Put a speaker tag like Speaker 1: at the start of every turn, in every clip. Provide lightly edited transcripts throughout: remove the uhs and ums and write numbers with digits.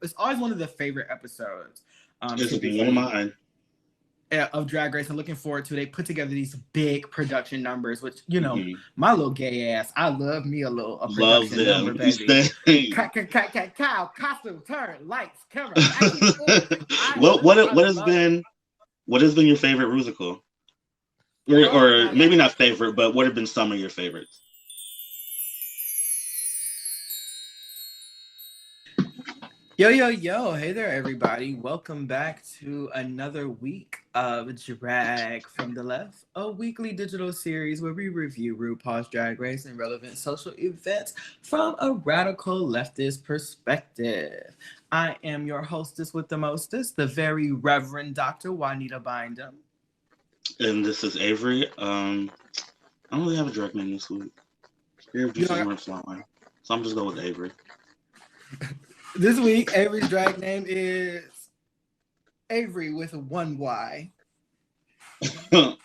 Speaker 1: it's always one of the favorite episodes.
Speaker 2: This will be one of mine.
Speaker 1: Of Drag Race. I'm looking forward to it. They put together these big production numbers, which, you know, my little gay ass, I love me a production number, baby. Cow, costume, turn, lights, camera, action.
Speaker 2: What has been your favorite musical? Or maybe not favorite, but what have been some of your favorites?
Speaker 1: Yo, hey there, everybody. Welcome back to another week of Drag from the Left, a weekly digital series where we review RuPaul's Drag Race and relevant social events from a radical leftist perspective. I am your hostess with the mostest, the very Reverend Dr. Juanita Bind'Em.
Speaker 2: And this is Avery. I don't really have a drag name this week. So I'm just going with Avery.
Speaker 1: This week, Avery's drag name is Avery with one Y. We'd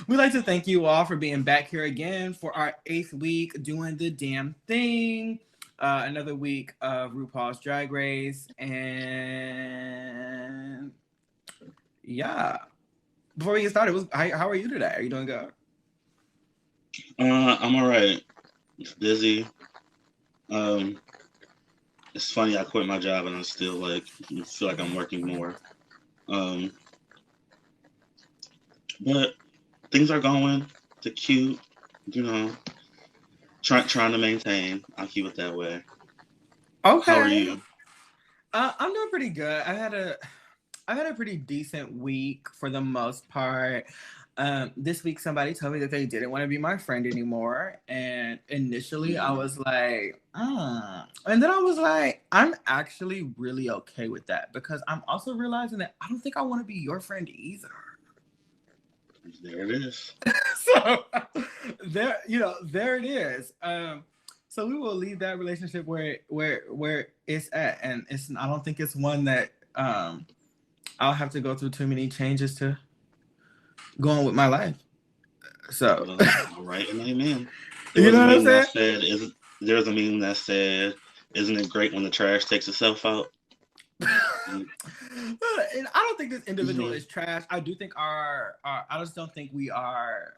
Speaker 1: like to thank you all for being back here again for our 8th week doing the damn thing. Another week of RuPaul's Drag Race. And yeah. Before we get started, how are you today? Are you doing good?
Speaker 2: I'm all right. It's busy. It's funny, I quit my job and I still feel like I'm working more. But things are going. They're cute, you know. Trying to maintain. I'll keep it that way.
Speaker 1: Okay.
Speaker 2: How are you?
Speaker 1: I'm doing pretty good. I've had a pretty decent week for the most part. This week, somebody told me that they didn't want to be my friend anymore. And initially, I was like, And then I was like, I'm actually really okay with that because I'm also realizing that I don't think I want to be your friend either.
Speaker 2: There it is.
Speaker 1: So, there it is. So we will leave that relationship where it's at. And I don't think it's one that I'll have to go through too many changes to go on with my life. So
Speaker 2: all right, and amen.
Speaker 1: You know what I'm saying?
Speaker 2: There's a meme that said, "Isn't it great when the trash takes itself out?"
Speaker 1: And I don't think this individual is trash. I do think I just don't think our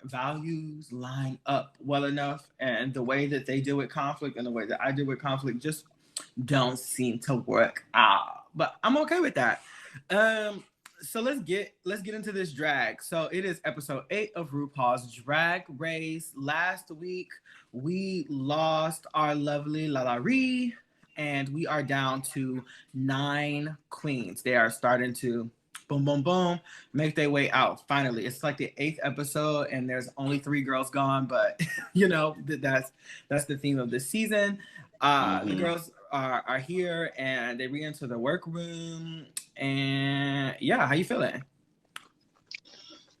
Speaker 1: values line up well enough, and the way that they deal with conflict and the way that I deal with conflict just don't seem to work out. But I'm okay with that. So let's get into this drag. So it is episode 8 of RuPaul's Drag Race. Last week we lost our lovely LaLaRi, and we are down to 9 queens. They are starting to boom, make their way out. Finally, it's like the 8th episode, and there's only 3 girls gone. But you know that's the theme of this season. The girls are here, and they re-enter the workroom. And yeah, how you feeling?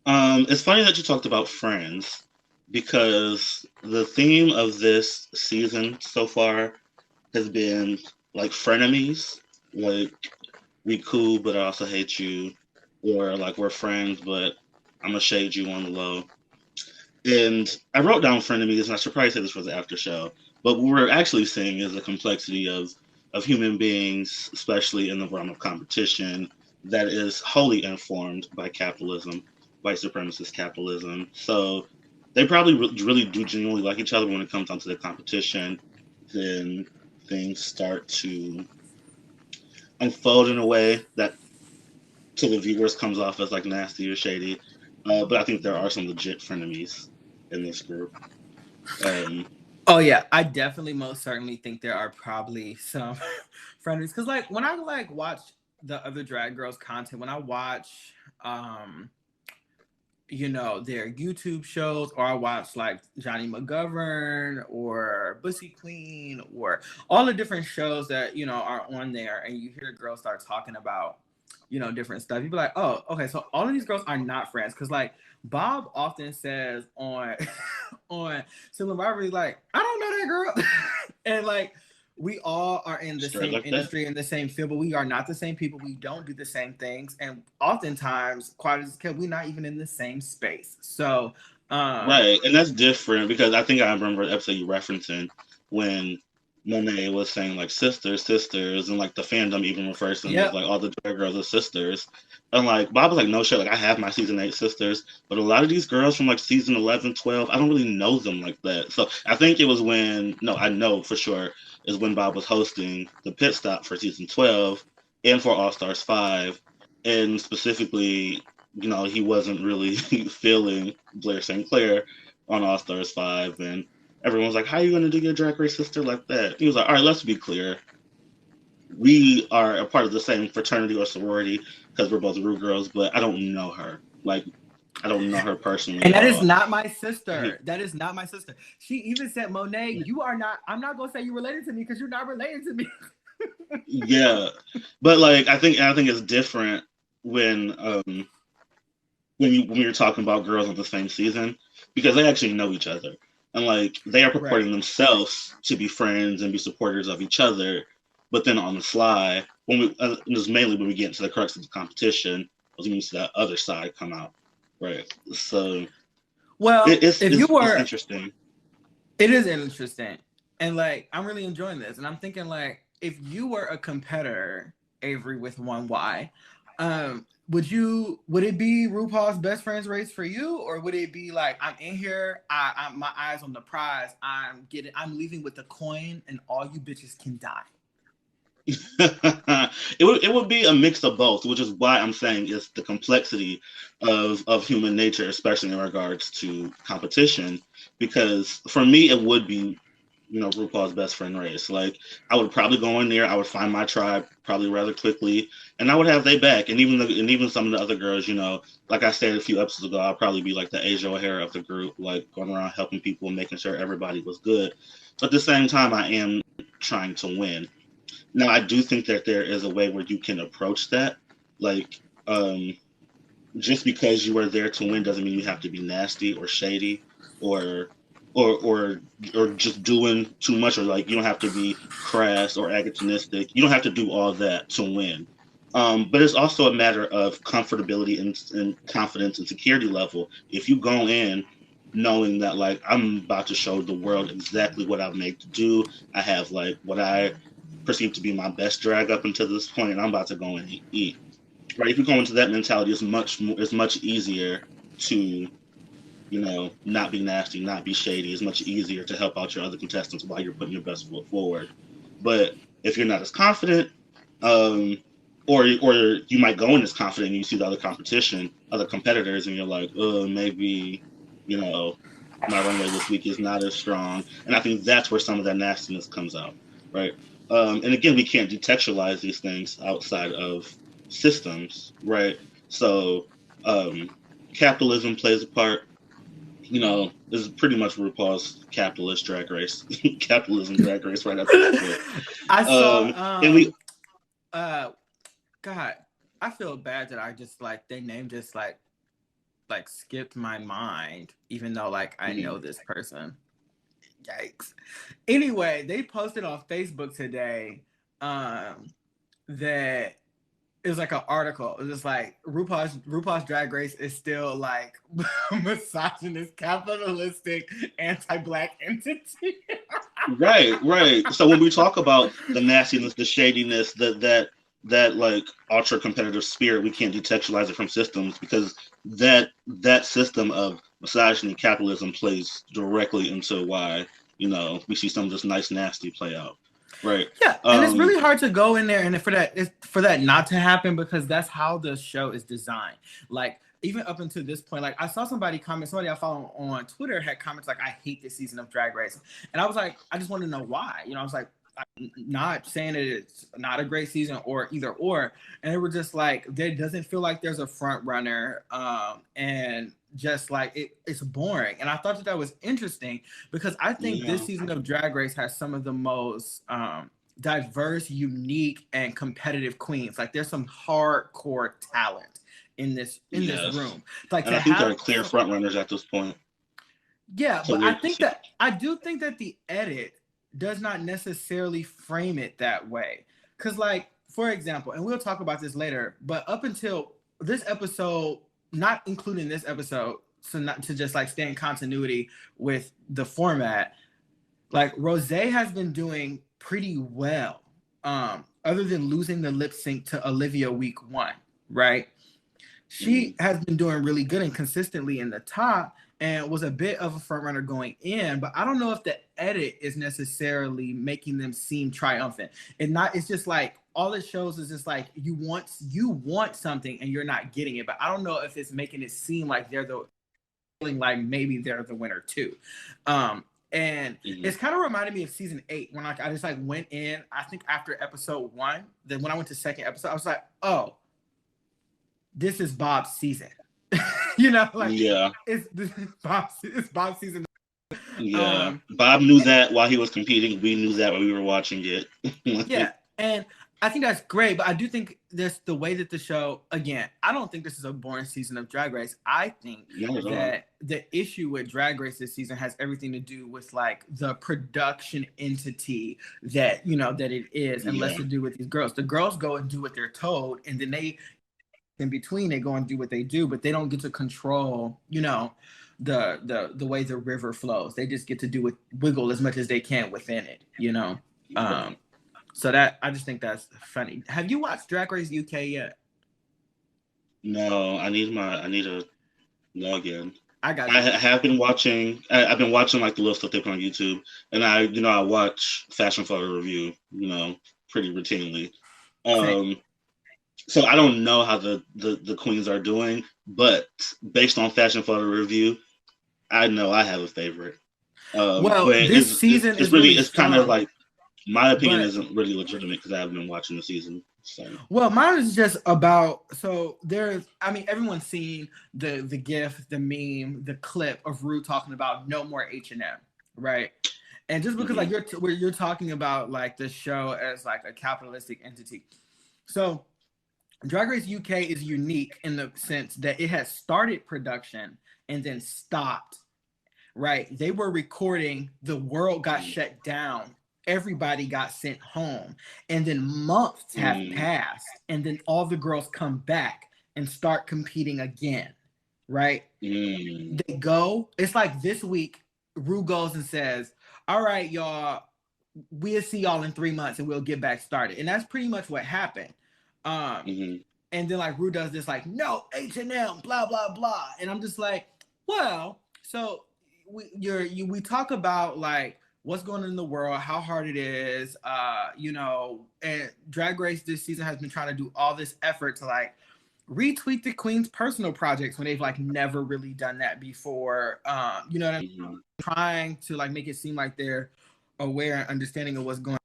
Speaker 2: It's funny that you talked about friends because the theme of this season so far has been like frenemies, like we cool but I also hate you, or like we're friends but I'm gonna shade you on the low. And I wrote down frenemies, and I should probably say this for the after show, but what we're actually seeing is the complexity of human beings, especially in the realm of competition, that is wholly informed by capitalism, white supremacist capitalism. So they probably really do genuinely like each other. When it comes down to the competition, then things start to unfold in a way that to the viewers comes off as like nasty or shady. But I think there are some legit frenemies in this group.
Speaker 1: Oh yeah, I definitely most certainly think there are probably some friends, because like when I like watch the other drag girls content, when I watch their YouTube shows, or I watch like Johnny McGovern or Bussy Queen or all the different shows that are on there, and you hear girls start talking about different stuff, you'd be like, oh, okay, so all of these girls are not friends. Because like Bob often says on Similar Rivalry, like, I don't know that girl. And like we all are in the same industry, in the same field, but we are not the same people. We don't do the same things, and oftentimes, quite as we're not even in the same space. So
Speaker 2: right, and that's different, because I think I remember the episode you referencing when Monet was saying like sisters, sisters, and like the fandom even refers to them as like all the drag girls are sisters. And like Bob was like, no shit, like I have my season 8 sisters, but a lot of these girls from like season 11, 12, I don't really know them like that. So I think it was when, no, I know for sure, is when Bob was hosting the pit stop for season 12 and for All Stars 5. And specifically, you know, he wasn't really feeling Blair St. Clair on All Stars 5. And everyone's like, how are you going to do your Drag Race sister like that? He was like, all right, let's be clear. We are a part of the same fraternity or sorority because we're both Rue girls, but I don't know her. Like, I don't know her personally.
Speaker 1: And that is not my sister. That is not my sister. She even said, Monet, you are not, I'm not going to say you're related to me because you're not related to me.
Speaker 2: Yeah. But like, I think it's different when you're talking about girls on the same season because they actually know each other. And like they are purporting themselves to be friends and be supporters of each other, but then on the sly, when we it was mainly when we get into the crux of the competition, was when you see that other side come out, right? So,
Speaker 1: well,
Speaker 2: it's interesting.
Speaker 1: It is interesting, and like I'm really enjoying this, and I'm thinking like if you were a competitor, Avery with one Y, would it be RuPaul's Best Friends race for you, or would it be like I'm in here, I'm my eyes on the prize, I'm leaving with the coin, and all you bitches can die?
Speaker 2: It would be a mix of both, which is why I'm saying it's the complexity of human nature, especially in regards to competition. Because for me, it would be, you know, RuPaul's Best Friend race. Like I would probably go in there, I would find my tribe probably rather quickly, and I would have they back. And even some of the other girls, you know, like I said a few episodes ago, I'll probably be like the Asia O'Hara of the group, like going around helping people and making sure everybody was good. But at the same time, I am trying to win. Now, I do think that there is a way where you can approach that. Like, just because you are there to win doesn't mean you have to be nasty or shady or just doing too much, or like you don't have to be crass or agonistic. You don't have to do all that to win. But it's also a matter of comfortability and confidence and security level. If you go in knowing that like I'm about to show the world exactly what I'm made to do, I have like what I perceive to be my best drag up until this point, and I'm about to go and eat. Right? If you go into that mentality, it's much easier to, you know, not be nasty, not be shady. It's much easier to help out your other contestants while you're putting your best foot forward. But if you're not as confident, or you might go in as confident and you see the other competitors, and you're like, maybe, you know, my runway this week is not as strong. And I think that's where some of that nastiness comes out, right? And again, we can't detextualize these things outside of systems, right? So capitalism plays a part. You know, this is pretty much RuPaul's capitalist drag race, capitalism drag race right after this.
Speaker 1: I saw, God, I feel bad that I just like their name just like skipped my mind, even though like I know this person. Yikes. Anyway, they posted on Facebook today that it was like an article. It was like RuPaul's Drag Race is still like misogynist, capitalistic, anti-Black entity.
Speaker 2: Right. So when we talk about the nastiness, the shadiness, that like ultra competitive spirit, we can't detextualize it from systems because that system of misogyny, capitalism plays directly into why, you know, we see some of this nice nasty play out. Right.
Speaker 1: Yeah, and it's really hard to go in there and for that not to happen because that's how the show is designed. Like even up until this point, like I saw somebody I follow on Twitter had comments like, I hate this season of Drag Race. And I was like, I just want to know why. You know, I was like, I'm not saying that it's not a great season or either or. And they were just like, there doesn't feel like there's a front runner. And just like it's boring. And I thought that was interesting because I think this season of Drag Race has some of the most diverse, unique, and competitive queens. Like there's some hardcore talent in this room. Like,
Speaker 2: and I think there are clear front runners at this point.
Speaker 1: Yeah, but I do think that the edit does not necessarily frame it that way. Because, like, for example, and we'll talk about this later, but up until this episode, not including this episode, so not to just like stay in continuity with the format, like Rosé has been doing pretty well. Other than losing the lip sync to Olivia week 1, right? She has been doing really good and consistently in the top, and was a bit of a front runner going in, but I don't know if the edit is necessarily making them seem triumphant. It's just like all it shows is just like you want something and you're not getting it, but I don't know if it's making it seem like they're the feeling like maybe they're the winner too. And it's kind of reminded me of season 8 when I just like went in, I think after episode 1, then when I went to second episode, I was like, oh, this is Bob's season. You know, like it's Bob's season.
Speaker 2: Yeah, Bob knew that while he was competing. We knew that when we were watching it.
Speaker 1: Yeah, and I think that's great, but I do think this the way that the show, again, I don't think this is a boring season of Drag Race. I think that the issue with Drag Race this season has everything to do with like the production entity that that it is, and less to do with these girls. The girls go and do what they're told, and then they in between they go and do what they do, but they don't get to control the way the river flows. They just get to do it, wiggle as much as they can within it, so that I just think that's funny. Have you watched Drag Race UK yet?
Speaker 2: No, I need a login.
Speaker 1: I
Speaker 2: have been watching. I've been watching like the little stuff they put on YouTube, and I watch Fashion Photo Review, pretty routinely. So I don't know how the queens are doing, but based on Fashion Photo Review, I know I have a favorite.
Speaker 1: This season
Speaker 2: it's kind of like, my opinion isn't really legitimate because I haven't been watching the season. So.
Speaker 1: Well, mine is just about, everyone's seen the GIF, the meme, the clip of Rue talking about no more H&M, right? And just because like you're talking about like the show as like a capitalistic entity, so Drag Race UK is unique in the sense that it has started production and then stopped, right? They were recording, the world got shut down, everybody got sent home, and then months have passed, and then all the girls come back and start competing again, right? They go, it's like this week, Rue goes and says, all right, y'all, we'll see y'all in 3 months and we'll get back started. And that's pretty much what happened. And then like Rue does this like, no, H&M, blah, blah, blah. And I'm just like, well, so we talk about like what's going on in the world, how hard it is, and Drag Race this season has been trying to do all this effort to like retweet the queen's personal projects when they've like never really done that before. You know what I mean? Trying to like make it seem like they're aware and understanding of what's going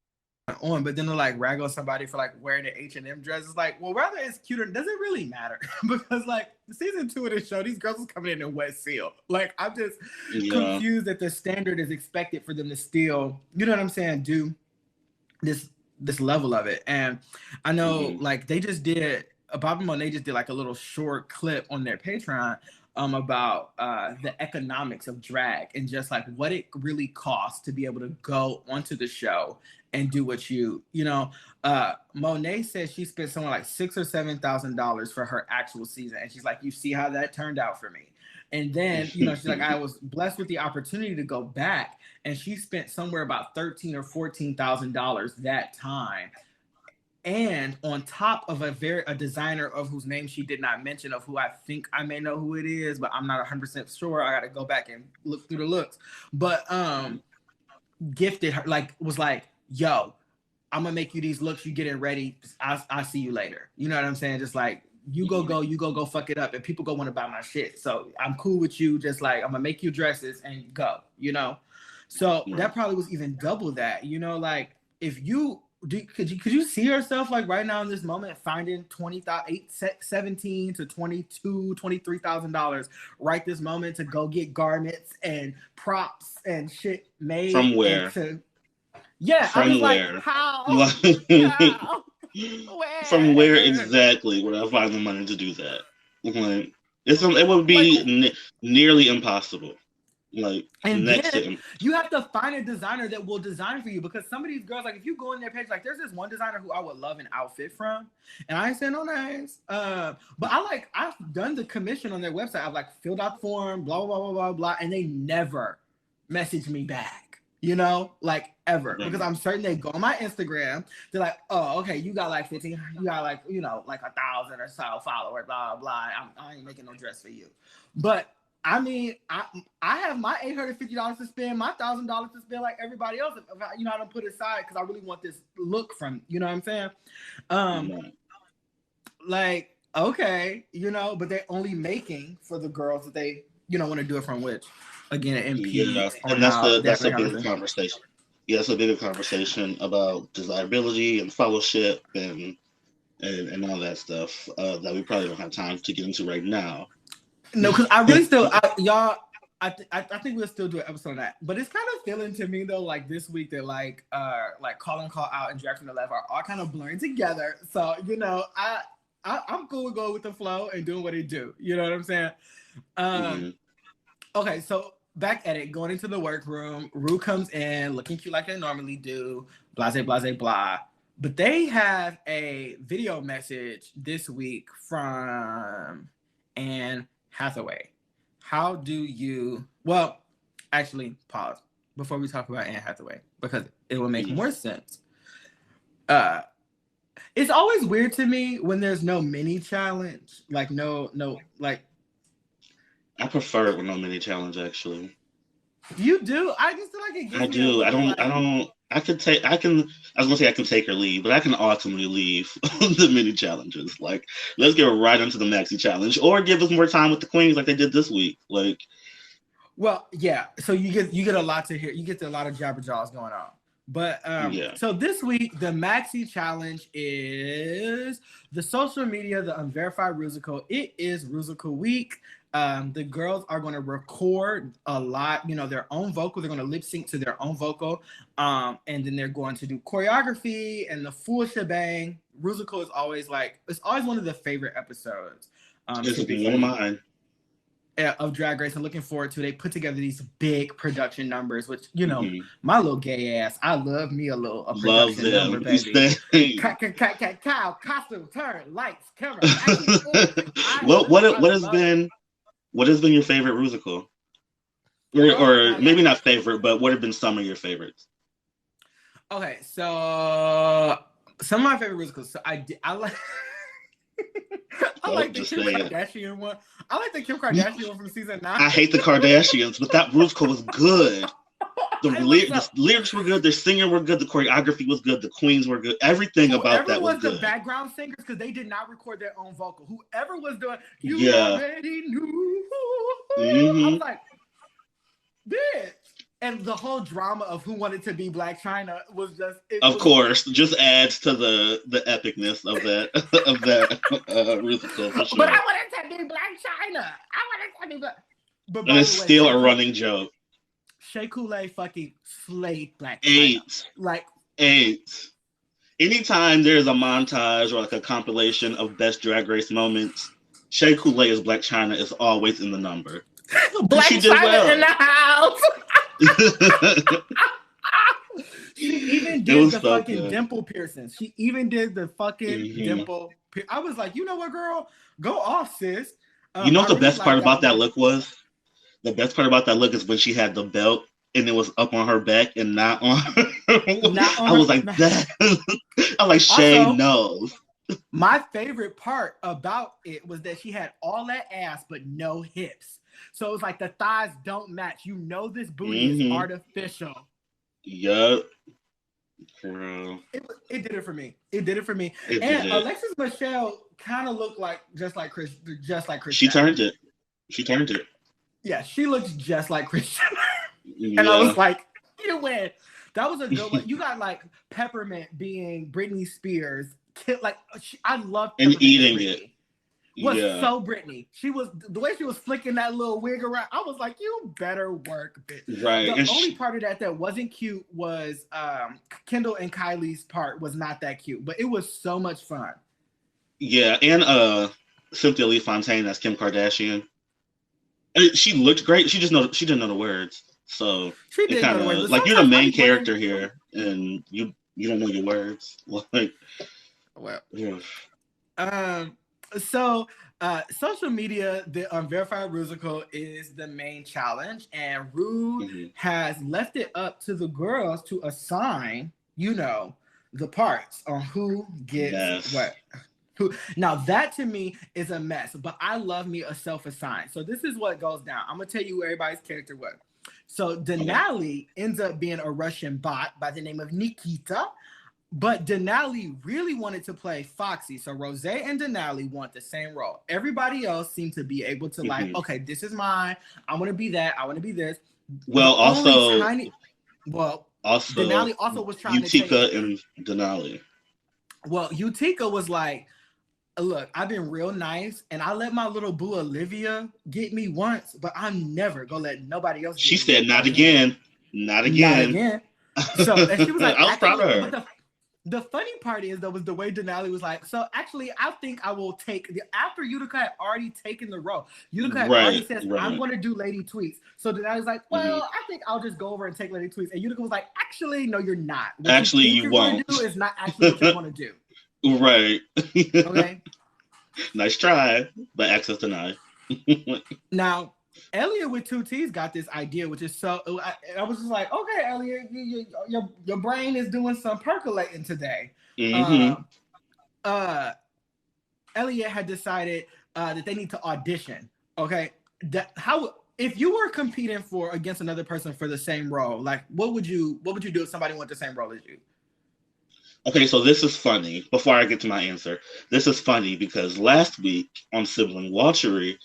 Speaker 1: on, but then they're like rag on somebody for like wearing an H&M dress. It's like, well, rather it's cuter. Does it really matter? Because like season 2 of this show, these girls is coming in wet seal. Like I'm just confused that the standard is expected for them to still, you know what I'm saying, do this level of it. And I know like they just did, Bob and Monet just did like a little short clip on their Patreon about the economics of drag and just like what it really costs to be able to go onto the show and do what Monet says she spent somewhere like $6,000 or $7,000 for her actual season, and she's like, you see how that turned out for me. And then she's like, I was blessed with the opportunity to go back, and she spent somewhere about $13,000 or $14,000 that time. And on top of a designer of whose name she did not mention, of who I think I may know who it is, but I'm not 100% sure. I got to go back and look through the looks. But gifted her, like was like, yo, I'm gonna make you these looks. You getting ready? I'll see you later. You know what I'm saying? Just like you go fuck it up, and people go want to buy my shit. So I'm cool with you. Just like I'm gonna make you dresses and go. So that probably was even double that. Like if you. Could you see yourself like right now in this moment finding $17,000 to $22,000, $23,000 right this moment to go get garments and props and shit made
Speaker 2: from where?
Speaker 1: From
Speaker 2: where?
Speaker 1: Like, how?
Speaker 2: Where? From where exactly would I find the money to do that? Like it would be nearly impossible. Like,
Speaker 1: and then you have to find a designer that will design for you, because some of these girls, like if you go in their page, like there's this one designer who I would love an outfit from, and I ain't saying no names, but I've done the commission on their website. I've like filled out the form, blah blah blah blah blah, and they never message me back. you know, like ever.
Speaker 2: Right.
Speaker 1: Because I'm certain they go on my Instagram. They're like, oh, okay, you got like 15, you got like, you know, like 1,000 or so followers, blah, blah. I ain't making no dress for you. But I mean, I have my $850 to spend, my $1,000 to spend like everybody else. You know, I don't put it aside because I really want this look from, you know what I'm saying? Like, okay, you know, but they're only making for the girls that they, you know, want to do it from, which again it impedes.
Speaker 2: Yeah, and that's a bigger conversation. Yeah, it's a bigger conversation about desirability and fellowship and all that stuff that we probably don't have time to get into right now.
Speaker 1: No, because I really still, I think we'll still do an episode on that. But it's kind of feeling to me though, like this week that like call in, call out and Drag from the Left are all kind of blurring together. So you know, I'm cool with going with the flow and doing what it do. You know what I'm saying? Okay, so back at it, going into the workroom, Rue comes in looking cute like they normally do, blase, blase, blah. But they have a video message this week from Anne Hathaway. How do you, well, actually, pause before we talk about Anne Hathaway, because it will make more sense. It's always weird to me when there's no mini challenge, like no, like.
Speaker 2: I prefer it with no mini challenge, actually.
Speaker 1: You do? I just feel like it gives
Speaker 2: I do.
Speaker 1: me
Speaker 2: I can take or leave, but I can ultimately leave the mini challenges. Like, let's get right into the maxi challenge, or give us more time with the queens like they did this week. Like,
Speaker 1: well, yeah. So you get a lot to hear. You get a lot of jabberjaws going on. But so this week the maxi challenge is the social media, the unverified Rusical. It is Rusical week. The girls are going to record a lot, you know, their own vocal. They're going to lip sync to their own vocal. And then they're going to do choreography and the full shebang. Rusical is always it's always one of the favorite episodes.
Speaker 2: This will be one of mine.
Speaker 1: Of Drag Race, and looking forward to. They put together these big production numbers, which, you know, my little gay ass, I love me a production number, baby. Cow, costume, turn, lights, camera.
Speaker 2: What has been your favorite Rusical? Or maybe not favorite, but what have been some of your favorites?
Speaker 1: Okay, so some of my favorite Rusicals. So I like. I like the Kim Kardashian one. I like the Kim Kardashian one from season 9.
Speaker 2: I hate the Kardashians, but that Rusical was good. The lyrics were good. The singing were good. The choreography was good. The queens were good. Everything about that was good.
Speaker 1: The background singers, because they did not record their own vocal. Whoever was doing, you already knew. I was like, bitch. And the whole drama of who wanted to be Black China was just... Of
Speaker 2: course, just adds to the epicness of that Rusical, for sure.
Speaker 1: But I wanted to be Black China. But
Speaker 2: and it's still a running joke.
Speaker 1: Shea Coulee fucking slayed Black China.
Speaker 2: 8. Anytime there's a montage or like a compilation of best Drag Race moments, Shea Coulee as Black China is always in the number.
Speaker 1: Black China in the house. She even did the fucking dimple piercings. She even did the fucking dimple. I was like, you know what, girl? Go off, sis.
Speaker 2: You know what the best part about that look was? The best part about that look is when she had the belt and it was up on her back and not on her. I was like, that. I was like, Shay knows.
Speaker 1: My favorite part about it was that she had all that ass but no hips. So it was like the thighs don't match. You know this booty is artificial.
Speaker 2: Yup. Girl.
Speaker 1: It did it for me. And Alexis Michelle kind of looked just like Chris.
Speaker 2: She turned it.
Speaker 1: Yeah, she looks just like Christian. And I was like, you win. That was a good one. You got like Peppermint being Britney Spears. I love
Speaker 2: and eating it.
Speaker 1: Was so Britney. She was the way she was flicking that little wig around. I was like, you better work, bitch.
Speaker 2: Right.
Speaker 1: The only part of that wasn't cute was Kendall and Kylie's part was not that cute, but it was so much fun.
Speaker 2: Yeah, and Cynthia Lee Fontaine as Kim Kardashian. And she looked great. She didn't know the words. So
Speaker 1: she didn't know the words.
Speaker 2: Like, you're the main character here, and you don't know your words. Like,
Speaker 1: well,
Speaker 2: yeah.
Speaker 1: So, social media, the unverified rusical is the main challenge, and Rue has left it up to the girls to assign, the parts on who gets what. Who now that to me is a mess, but I love me a self-assigned. So this is what goes down. I'm gonna tell you who everybody's character was. So Denali ends up being a Russian bot by the name of Nikita. But Denali really wanted to play Foxy. So Rose and Denali want the same role. Everybody else seemed to be able to okay, this is mine. I want to be that. I want to be this.
Speaker 2: Well, also
Speaker 1: Denali also was trying
Speaker 2: Utica and Denali.
Speaker 1: Well, Utica was like, look, I've been real nice, and I let my little boo Olivia get me once, but I'm never gonna let nobody else.
Speaker 2: She said, "Not again, not again."
Speaker 1: Not again. So, and she was like,
Speaker 2: "I was proud of her."
Speaker 1: But the funny part is, though, was the way Denali was like, so actually, I think I will take after Utica had already taken the role. Utica had already says, I'm going to do Lady Tweets. So Denali's like, well, I think I'll just go over and take Lady Tweets. And Utica was like, actually, no, you're not. What
Speaker 2: actually, you won't.
Speaker 1: Do is not actually what you're going to
Speaker 2: do. Right.
Speaker 1: Okay.
Speaker 2: Nice try, but access denied.
Speaker 1: Now, Elliot with 2 T's got this idea, which is so. I was just like, okay, Elliot, your brain is doing some percolating today. Elliot had decided that they need to audition. Okay, if you were competing against another person for the same role, like what would you do if somebody went the same role as you?
Speaker 2: Okay, so this is funny. Before I get to my answer, this is funny because last week on Sibling Watchery,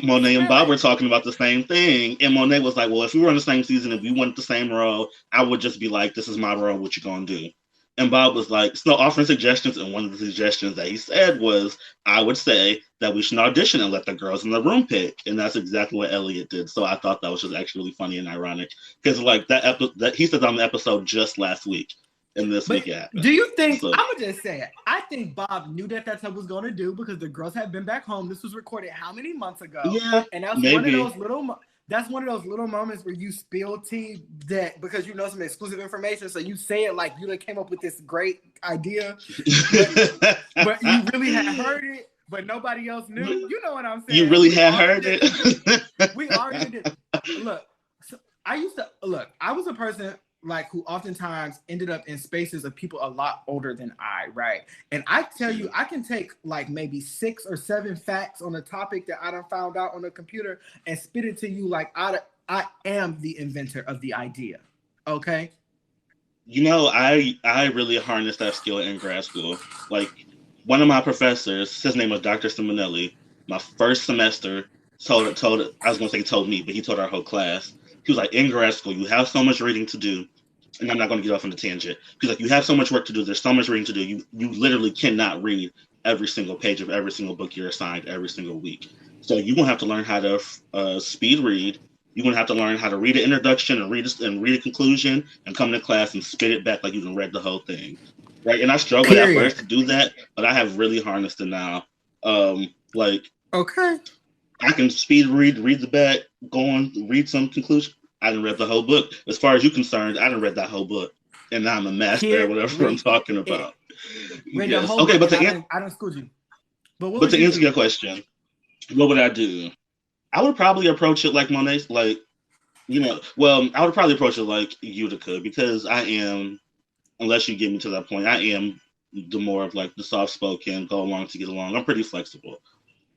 Speaker 2: Monet and Bob were talking about the same thing, and Monet was like, well, if we were on the same season and we wanted the same role, I would just be like, this is my role, what you gonna do? And Bob was like, still offering suggestions, and one of the suggestions that he said was, I would say that we should audition and let the girls in the room pick, and that's exactly what Elliot did. So I thought that was just actually really funny and ironic, because like that he said on the episode just last week. And this week it happened.
Speaker 1: Do you think, I'm going to just say it, I think Bob knew that's what he was going to do because the girls had been back home. This was recorded how many months ago?
Speaker 2: Yeah,
Speaker 1: and that's one of those little moments where you spill tea that because you know some exclusive information, so you say it like you came up with this great idea, but you really had heard it, but nobody else knew. You know what I'm saying?
Speaker 2: You really had heard it?
Speaker 1: We already did. Look, I was a person who oftentimes ended up in spaces of people a lot older than I, right? And I tell you, I can take maybe 6 or 7 facts on a topic that I done found out on the computer and spit it to you like I am the inventor of the idea, okay?
Speaker 2: You know, I really harnessed that skill in grad school. Like, one of my professors, his name was Dr. Simonelli, my first semester, told me, but he told our whole class. He was like, in grad school, you have so much reading to do. And I'm not going to get off on a tangent. He's like, you have so much work to do. There's so much reading to do. You literally cannot read every single page of every single book you're assigned every single week. So you're going to have to learn how to speed read. You're going to have to learn how to read an introduction and read a conclusion and come to class and spit it back like you can read the whole thing. Right? And I struggled at first to do that, but I have really harnessed it now.
Speaker 1: Okay.
Speaker 2: I can speed read the back, go on, read some conclusion. I didn't read the whole book. As far as you're concerned, I didn't read that whole book. And now I'm a master at whatever I'm talking about.
Speaker 1: Yes. Okay, but I don't school you.
Speaker 2: But to answer your question, what would I do? I would probably approach it like Monet's, I would probably approach it like Utica because I am, unless you get me to that point, I am the more of the soft-spoken, go along to get along. I'm pretty flexible.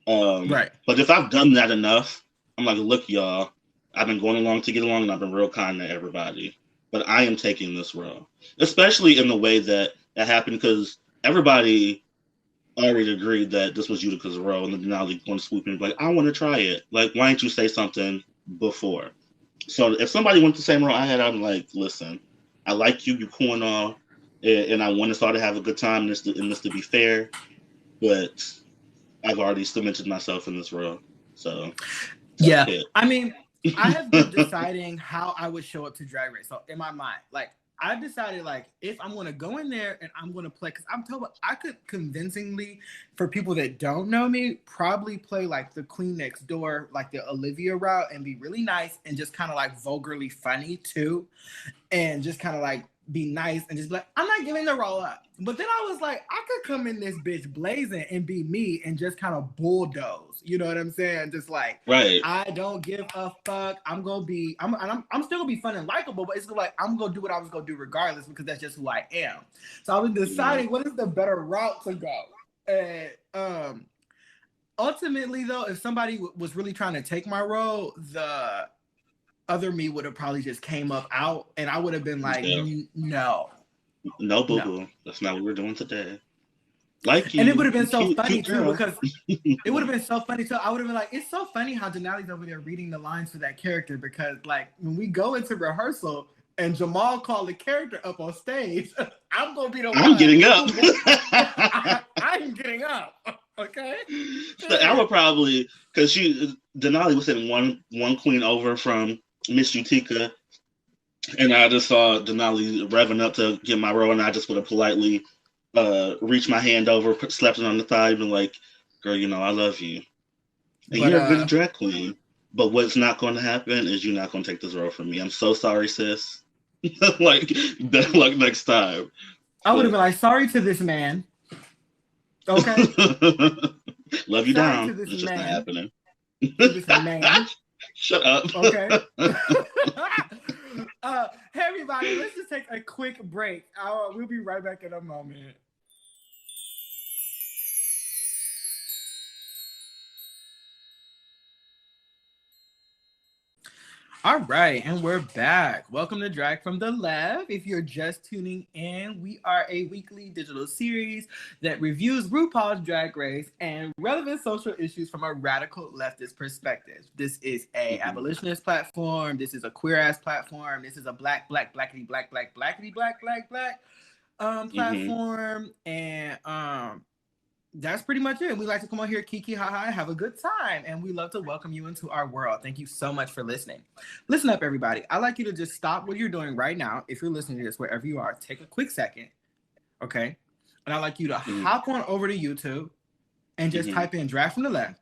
Speaker 1: Right.
Speaker 2: But if I've done that enough, I'm like, look, y'all, I've been going along to get along and I've been real kind to everybody. But I am taking this role, especially in the way that it happened because everybody already agreed that this was Utica's role. And then now they're going to swoop in and be like, I want to try it. Like, why didn't you say something before? So if somebody went the same role I had, I'm like, listen, I like you, you're cool and all, and I want us all to have a good time and this to be fair. But I've already cemented myself in this role. So
Speaker 1: yeah, I mean, I have been deciding how I would show up to Drag Race. So in my mind, I decided if I'm going to go in there and I'm going to play, because I'm told I could convincingly, for people that don't know me, probably play the Queen Next Door, the Olivia route and be really nice and just kind of vulgarly funny too. And just kind of be nice and just be like, I'm not giving the role up. But then I was like, I could come in this bitch blazing and be me and just kind of bulldoze. You know what I'm saying? Just like,
Speaker 2: right.
Speaker 1: I don't give a fuck. I'm still gonna be fun and likable, but it's like I'm gonna do what I was gonna do regardless because that's just who I am. So I was deciding what is the better route to go. And ultimately, though, if somebody was really trying to take my role, the other me would have probably just came up out, and I would have been like, no,
Speaker 2: boo boo. That's not what we're doing today. Like you,
Speaker 1: and it would have been so funny too because it would have been so funny too. I would have been like, it's so funny how Denali's over there reading the lines for that character because like when we go into rehearsal and Jamal called the character up on stage, I'm gonna be the one.
Speaker 2: I'm getting up.
Speaker 1: I'm getting up. Okay.
Speaker 2: So I would probably because Denali was sitting one queen over from Miss Utica, and I just saw Denali revving up to get my role, and I just would have politely reached my hand over, slapped it on the thigh, and been like, "Girl, you know I love you, and you're a good drag queen. But what's not going to happen is you're not going to take this role from me. I'm so sorry, sis. like next time."
Speaker 1: I would have been like, "Sorry to this man." Okay.
Speaker 2: Love you down. It's just not happening.
Speaker 1: This man.
Speaker 2: Shut up.
Speaker 1: Okay. Hey everybody, let's just take a quick break. We'll be right back in a moment. All right, and we're back. Welcome to Drag from the Left. If you're just tuning in, we are a weekly digital series that reviews RuPaul's Drag Race and relevant social issues from a radical leftist perspective. This is a abolitionist platform. This is a queer ass platform. This is a black platform. And that's pretty much it. We like to come on here, kiki, haha, have a good time. And we love to welcome you into our world. Thank you so much for listening. Listen up, everybody. I'd like you to just stop what you're doing right now. If you're listening to this, wherever you are, take a quick second. Okay. And I'd like you to hop on over to YouTube and just type in Drag from the Left,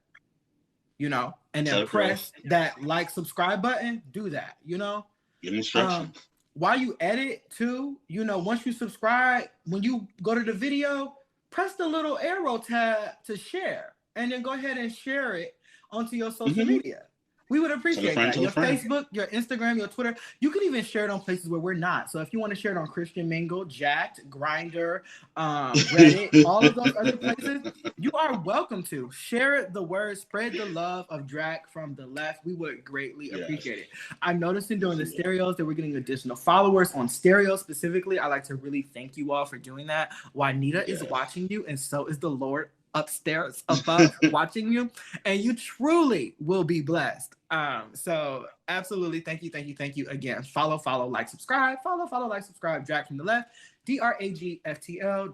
Speaker 1: you know, and then press that like, subscribe button. Do that, you know.
Speaker 2: Give instructions.
Speaker 1: While you edit too, you know, once you subscribe, when you go to the video, press the little arrow tab to share, and then go ahead and share it onto your social media. We would appreciate that. Your Facebook, your Instagram, your Twitter. You can even share it on places where we're not. So if you want to share it on Christian Mingle, Jacked, Grindr, Reddit, all of those other places, you are welcome to. Share the word, spread the love of Drag from the Left. We would greatly appreciate it. I'm noticing during the stereos that we're getting additional followers on stereo specifically. I'd like to really thank you all for doing that. Juanita is watching you, and so is the Lord upstairs above watching you, and you truly will be blessed. So absolutely thank you again. Follow, like, subscribe, like, subscribe. Drag from the Left, DRAGFTL.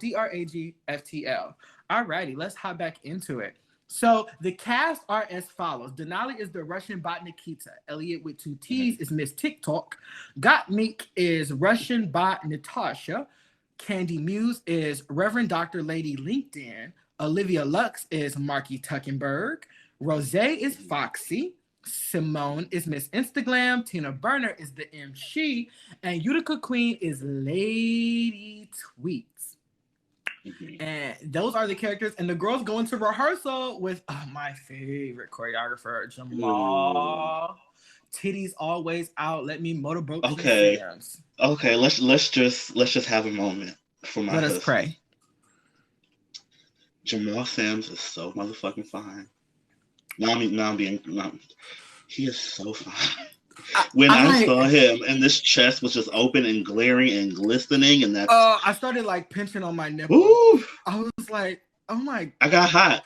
Speaker 1: Alrighty, let's hop back into it. So the cast are as follows. Denali is the Russian bot Nikita. Elliot with 2 T's is Miss TikTok. Gottmik is Russian bot Natasha. Candy Muse is Reverend Dr. Lady LinkedIn. Olivia Lux is Marky Tuckenberg. Rose is Foxy. Simone is Miss Instagram. Tina Burner is the MC. And Utica Queen is Lady Tweets. And those are the characters. And the girls go into rehearsal with my favorite choreographer, Jamal. Titties always out. Let me motorboat.
Speaker 2: Okay. Let's just have a moment for my.
Speaker 1: Let us pray.
Speaker 2: Jamal Sims is so motherfucking fine. He is so fine. When I saw him and this chest was just open and glaring and glistening, and that's
Speaker 1: I started like pinching on my nipple.
Speaker 2: Ooh.
Speaker 1: I was like, oh my!
Speaker 2: I got hot.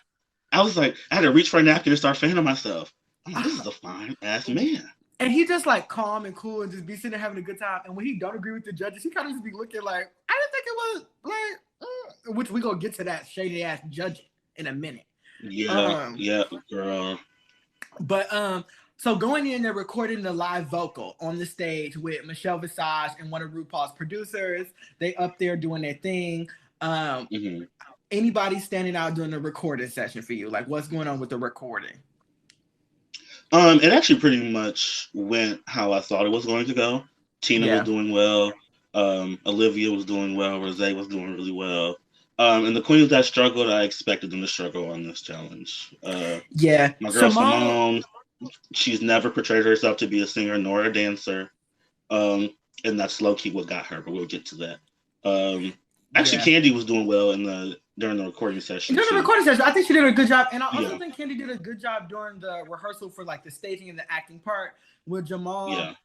Speaker 2: I was like, I had to reach for a napkin and start fanning myself. I'm like, this is a fine ass man.
Speaker 1: And he just like calm and cool and just be sitting there having a good time. And when he don't agree with the judges, he kind of just be looking like, I didn't think it was like, which we gonna get to that shady ass judging in a minute.
Speaker 2: Yeah, girl.
Speaker 1: But so going in, they're recording the live vocal on the stage with Michelle Visage and one of RuPaul's producers. They up there doing their thing. Anybody standing out during the recording session for you? Like, what's going on with the recording?
Speaker 2: It actually pretty much went how I thought it was going to go. Tina was doing well. Olivia was doing well. Rose was doing really well. And the queens that struggled, I expected them to struggle on this challenge.
Speaker 1: Yeah,
Speaker 2: My girl
Speaker 1: Simone.
Speaker 2: Simone, she's never portrayed herself to be a singer nor a dancer. Um, and that's low key what got her, but we'll get to that. Actually,
Speaker 1: Yeah.
Speaker 2: Candy was doing well during the recording session.
Speaker 1: During the recording session, I think she did a good job, and I also
Speaker 2: Yeah.
Speaker 1: think Candy did a good job during the rehearsal for like the staging and the acting part with Jamal.
Speaker 2: Yeah.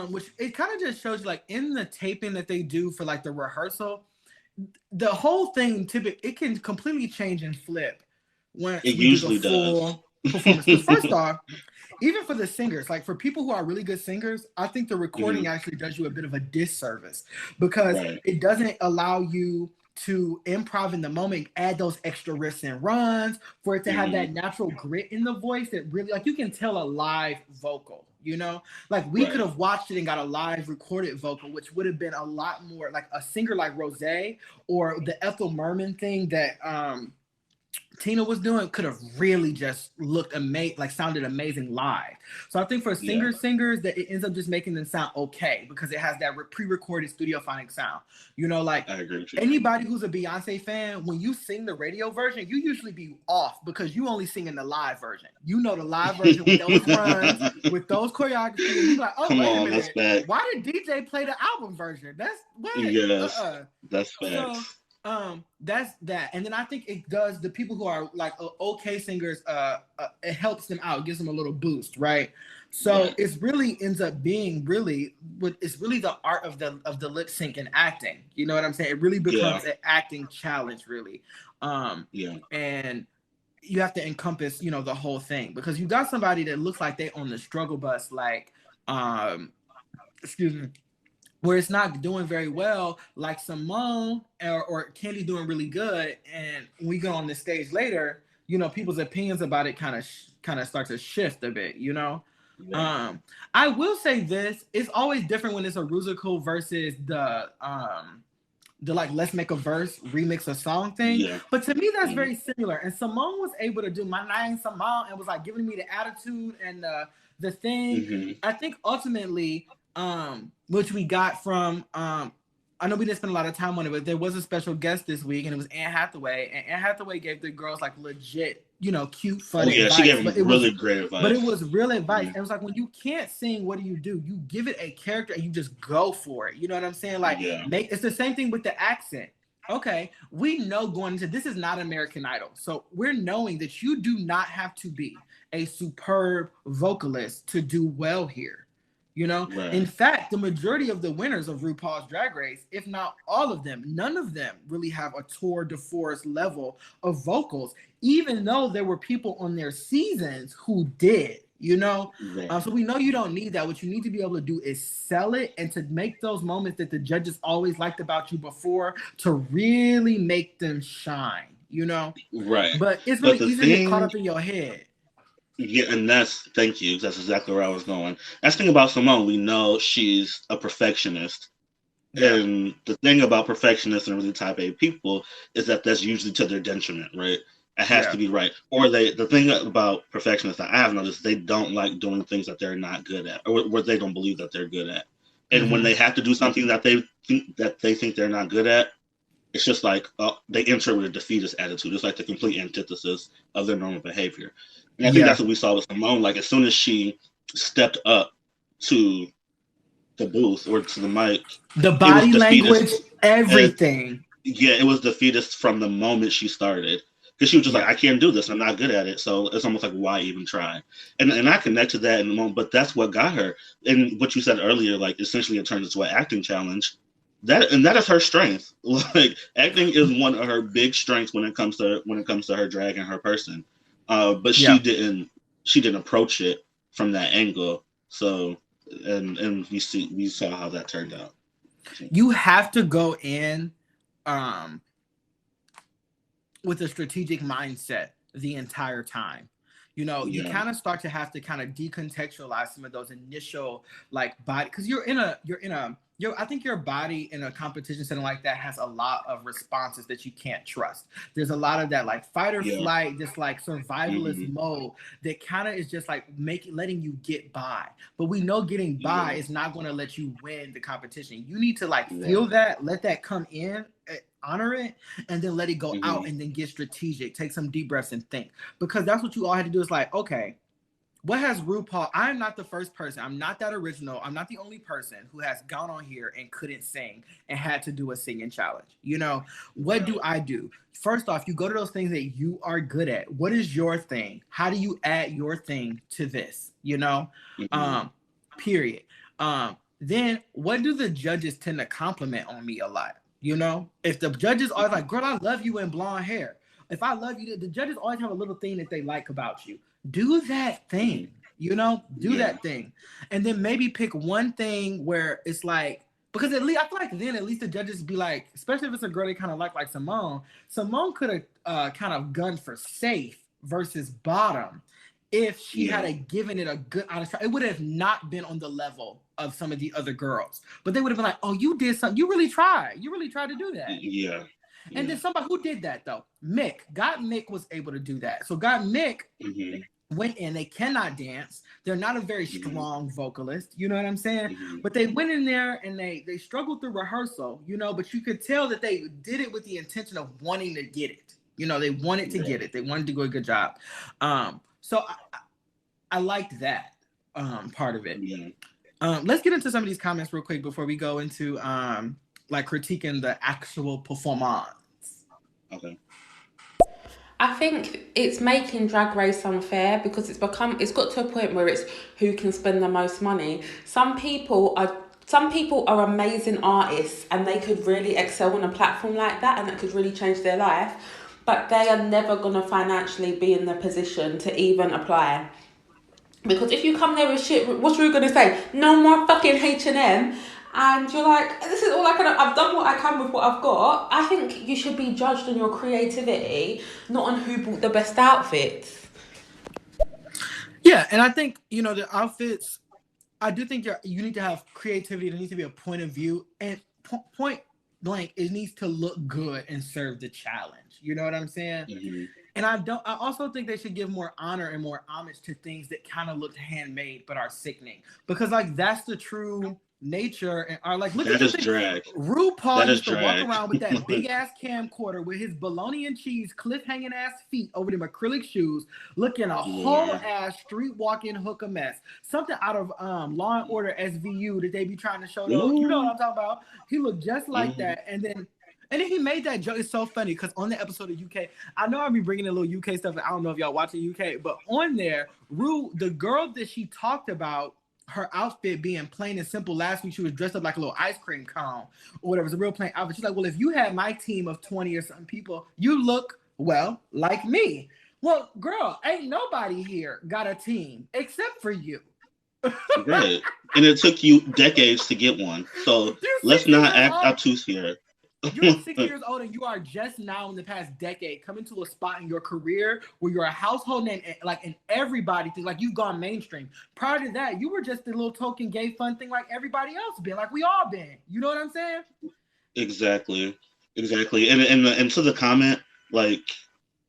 Speaker 1: Which it kind of just shows you, like, in the taping that they do for like the rehearsal, the whole thing typically it can completely change and flip when
Speaker 2: It
Speaker 1: we do
Speaker 2: usually
Speaker 1: the full performance. Because first off, even for the singers, like for people who are really good singers, I think the recording actually does you a bit of a disservice because it doesn't allow you to improv in the moment, add those extra riffs and runs for it to have that natural grit in the voice that really, like, you can tell a live vocal, you know, like we could have watched it and got a live recorded vocal, which would have been a lot more like a singer like Rose or the Ethel Merman thing that Tina was doing could have really just looked amazing, like sounded amazing live. So I think for singers that it ends up just making them sound okay because it has that pre-recorded studio phonic sound. You know, like anybody who's a Beyonce fan, when you sing the radio version, you usually be off because you only sing in the live version. You know the live version with those runs, with those choreographies, and you're like, oh, wait a minute, why did DJ play the album version? That's what?
Speaker 2: That's facts.
Speaker 1: That's that. And then I think it does the people who are like okay singers, it helps them out, gives them a little boost, right? So it's really ends up being it's really the art of the lip sync and acting. You know what I'm saying? It really becomes an acting challenge, really. And you have to encompass, you know, the whole thing because you got somebody that looks like they on the struggle bus, like excuse me, where it's not doing very well, like Simone or Candy doing really good, and when we go on the stage later, you know, people's opinions about it kind of start to shift a bit, you know. I will say this: it's always different when it's a musical versus the like let's make a verse remix a song thing. But to me, that's very similar. And Simone was able to do my name Simone and was like giving me the attitude and the thing. I think ultimately. Which we got from I know we didn't spend a lot of time on it, but there was a special guest this week, and it was Anne Hathaway. And Anne Hathaway gave the girls like legit, you know, cute, funny advice.
Speaker 2: She gave them really great advice.
Speaker 1: But it was real advice. And it was like, when you can't sing, what do? You give it a character and you just go for it. You know what I'm saying? Like, it's the same thing with the accent. Okay, we know going into this is not American Idol. So we're knowing that you do not have to be a superb vocalist to do well here. You know, in fact, the majority of the winners of RuPaul's Drag Race, if not all of them, none of them really have a tour de force level of vocals, even though there were people on their seasons who did, you know. So we know you don't need that. What you need to be able to do is sell it and to make those moments that the judges always liked about you before to really make them shine, you know. But it's really easy to get caught up in your head.
Speaker 2: Yeah, and thank you. That's exactly where I was going. That's the thing about Simone. We know she's a perfectionist. And the thing about perfectionists and really type A people is that that's usually to their detriment, right? It has to be right. Or the thing about perfectionists that I have noticed, they don't like doing things that they're not good at or where they don't believe that they're good at. And when they have to do something that they think they're not good at, it's just like they enter with a defeatist attitude. It's like the complete antithesis of their normal behavior. And I think that's what we saw with Simone. Like, as soon as she stepped up to the booth or to the mic,
Speaker 1: the body language, everything.
Speaker 2: It was defeatist from the moment she started. Because she was just like, I can't do this. I'm not good at it. So it's almost like, why even try? And I connect to that in the moment. But that's what got her. And what you said earlier, like, essentially it turns into an acting challenge. That is her strength. Like, acting is one of her big strengths when it comes to her drag and her person. But she didn't approach it from that angle. So and we saw how that turned out.
Speaker 1: You have to go in with a strategic mindset the entire time. You know, you kind of start to have to kind of decontextualize some of those initial like body, because you're in a I think your body in a competition setting like that has a lot of responses that you can't trust. There's a lot of that like fight or
Speaker 2: Yeah.
Speaker 1: flight, just like survivalist
Speaker 2: Hmm.
Speaker 1: mode that kind of is just like letting you get by. But we know getting by
Speaker 2: Yeah.
Speaker 1: is not going to let you win the competition. You need to like feel
Speaker 2: Right.
Speaker 1: that, let that come in, honor it, and then let it go
Speaker 2: Hmm.
Speaker 1: out, and then get strategic. Take some deep breaths and think, because that's what you all had to do. Is like, okay, what has RuPaul? I'm not the first person. I'm not that original. I'm not the only person who has gone on here and couldn't sing and had to do a singing challenge. What do
Speaker 2: Right.
Speaker 1: I do? First off, you go to those things that you are good at. What is your thing? How do you add your thing to this?
Speaker 2: Hmm.
Speaker 1: Period. Then what do the judges tend to compliment on me a lot? If the judges are like, girl, I love you in blonde hair. If I love you, the judges always have a little thing that they like about you. Do that
Speaker 2: Hmm.
Speaker 1: thing, do
Speaker 2: Yeah.
Speaker 1: that thing. And then maybe pick one thing where it's like, because at least I feel like then at least the judges be like, especially if it's a girl they kind of like Simone. Simone could have kind of gunned for safe versus bottom if she had
Speaker 2: Yeah.
Speaker 1: a given it a good honest try. It would have not been on the level of some of the other girls. But they would have been like, oh, you did something. You really tried. You really tried to do that.
Speaker 2: Yeah.
Speaker 1: And
Speaker 2: Yeah.
Speaker 1: then somebody who did that though, Mick was able to do that. So Mick
Speaker 2: Hmm.
Speaker 1: went in. They cannot dance. They're not a very
Speaker 2: Hmm.
Speaker 1: strong vocalist. You know what I'm saying?
Speaker 2: Hmm.
Speaker 1: But they went in there and they struggled through rehearsal. But you could tell that they did it with the intention of wanting to get it. They wanted to get
Speaker 2: Right.
Speaker 1: it. They wanted to do a good job. So I liked that part of it.
Speaker 2: Yeah.
Speaker 1: Let's get into some of these comments real quick before we go into like critiquing the actual performance.
Speaker 2: Okay.
Speaker 3: I think it's making Drag Race unfair because it's got to a point where it's who can spend the most money. Some people are amazing artists and they could really excel on a platform like that, and that could really change their life, but they are never going to financially be in the position to even apply. Because if you come there with shit, what are you going to say? No more fucking H&M. And you're like, this is all I can, I've done what I can with what I've got. I think you should be judged on your creativity, not on who bought the best outfits.
Speaker 1: Yeah, and I think, the outfits, I do think you need to have creativity. There needs to be a point of view. And point blank, it needs to look good and serve the challenge. You know what I'm saying?
Speaker 2: Hmm.
Speaker 1: And I also think they should give more honor and more homage to things that kind of look handmade but are sickening. Because like that's the true nature, and are like, look at
Speaker 2: That
Speaker 1: the
Speaker 2: is
Speaker 1: thing.
Speaker 2: drag.
Speaker 1: RuPaul
Speaker 2: That is
Speaker 1: used to walk
Speaker 2: drag.
Speaker 1: around with that big ass camcorder with his bologna and cheese cliff hanging ass feet over them acrylic shoes, looking a whole
Speaker 2: Yeah.
Speaker 1: ass street walking hook a mess. Something out of Law and Order SVU that they be trying to show those. You know what I'm talking about? He looked just like
Speaker 2: Hmm.
Speaker 1: that, and then he made that joke. It's so funny because on the episode of UK, I know I'll be bringing in a little UK stuff. I don't know if y'all watching UK, but on there, the girl that she talked about, her outfit being plain and simple. Last week, she was dressed up like a little ice cream cone or whatever. It was a real plain outfit. She's like, well, if you had my team of 20 or something people, you look, well, like me. Well, girl, ain't nobody here got a team except for you.
Speaker 2: Right. And it took you decades to get one. So
Speaker 1: You're
Speaker 2: let's
Speaker 1: 60
Speaker 2: not
Speaker 1: years
Speaker 2: act
Speaker 1: old.
Speaker 2: obtuse here.
Speaker 1: You're 60 years old and you are just now in the past decade coming to a spot in your career where you're a household name, and everybody thinks like you've gone mainstream. Prior to that, you were just a little token gay fun thing like everybody else been, like we all been. You know what I'm saying?
Speaker 2: Exactly. Exactly. And to the comment, like,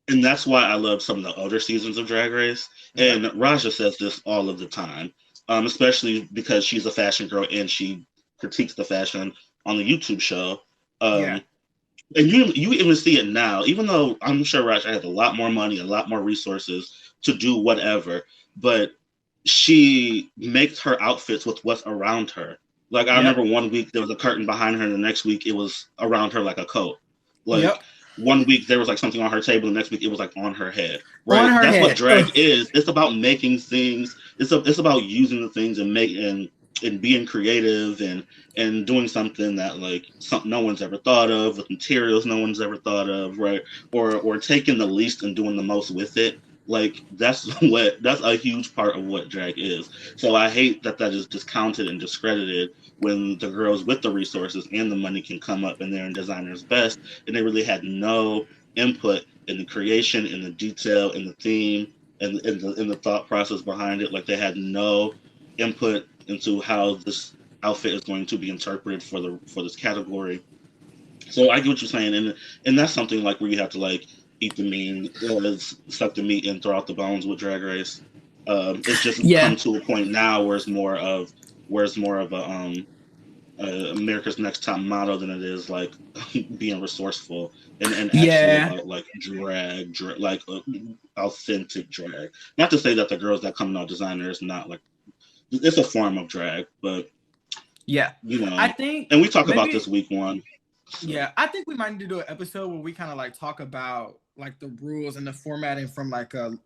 Speaker 2: and that's why I love some of the older seasons of Drag Race.
Speaker 1: Yep.
Speaker 2: And Raja says this all of the time, especially because she's a fashion girl and she critiques the fashion on the YouTube show.
Speaker 1: Yeah.
Speaker 2: And you even see it now, even though I'm sure Raja has a lot more money, a lot more resources to do whatever, but she makes her outfits with what's around her. Like I
Speaker 1: Yep.
Speaker 2: remember one week there was a curtain behind her, and the next week it was around her like a coat. Like
Speaker 1: Yep.
Speaker 2: one week there was like something on her table, the next week it was like on her head.
Speaker 1: On
Speaker 2: Right?
Speaker 1: her
Speaker 2: That's what
Speaker 1: head.
Speaker 2: drag is. It's about making things. It's about using the things and being creative and doing something that like something no one's ever thought of with materials no one's ever thought of, right? Or taking the least and doing the most with it. Like that's a huge part of what drag is. So I hate that is discounted and discredited when the girls with the resources and the money can come up and they're in designer's best and they really had no input in the creation, in the detail, in the theme, and in the thought process behind it. Like they had no input into how this outfit is going to be interpreted for this category. So I get what you're saying, and that's something like where you have to like eat the meat, suck the meat in, throw out the bones with Drag Race. It's just come to a point now where it's more of a America's Next Top Model than it is like being resourceful and actually about like drag like authentic drag. Not to say that the girls that come out designer is not like, it's a form of drag, but
Speaker 1: I think,
Speaker 2: and we talk about this week one.
Speaker 1: So. Yeah, I think we might need to do an episode where we kind of like talk about like the rules and the formatting from like a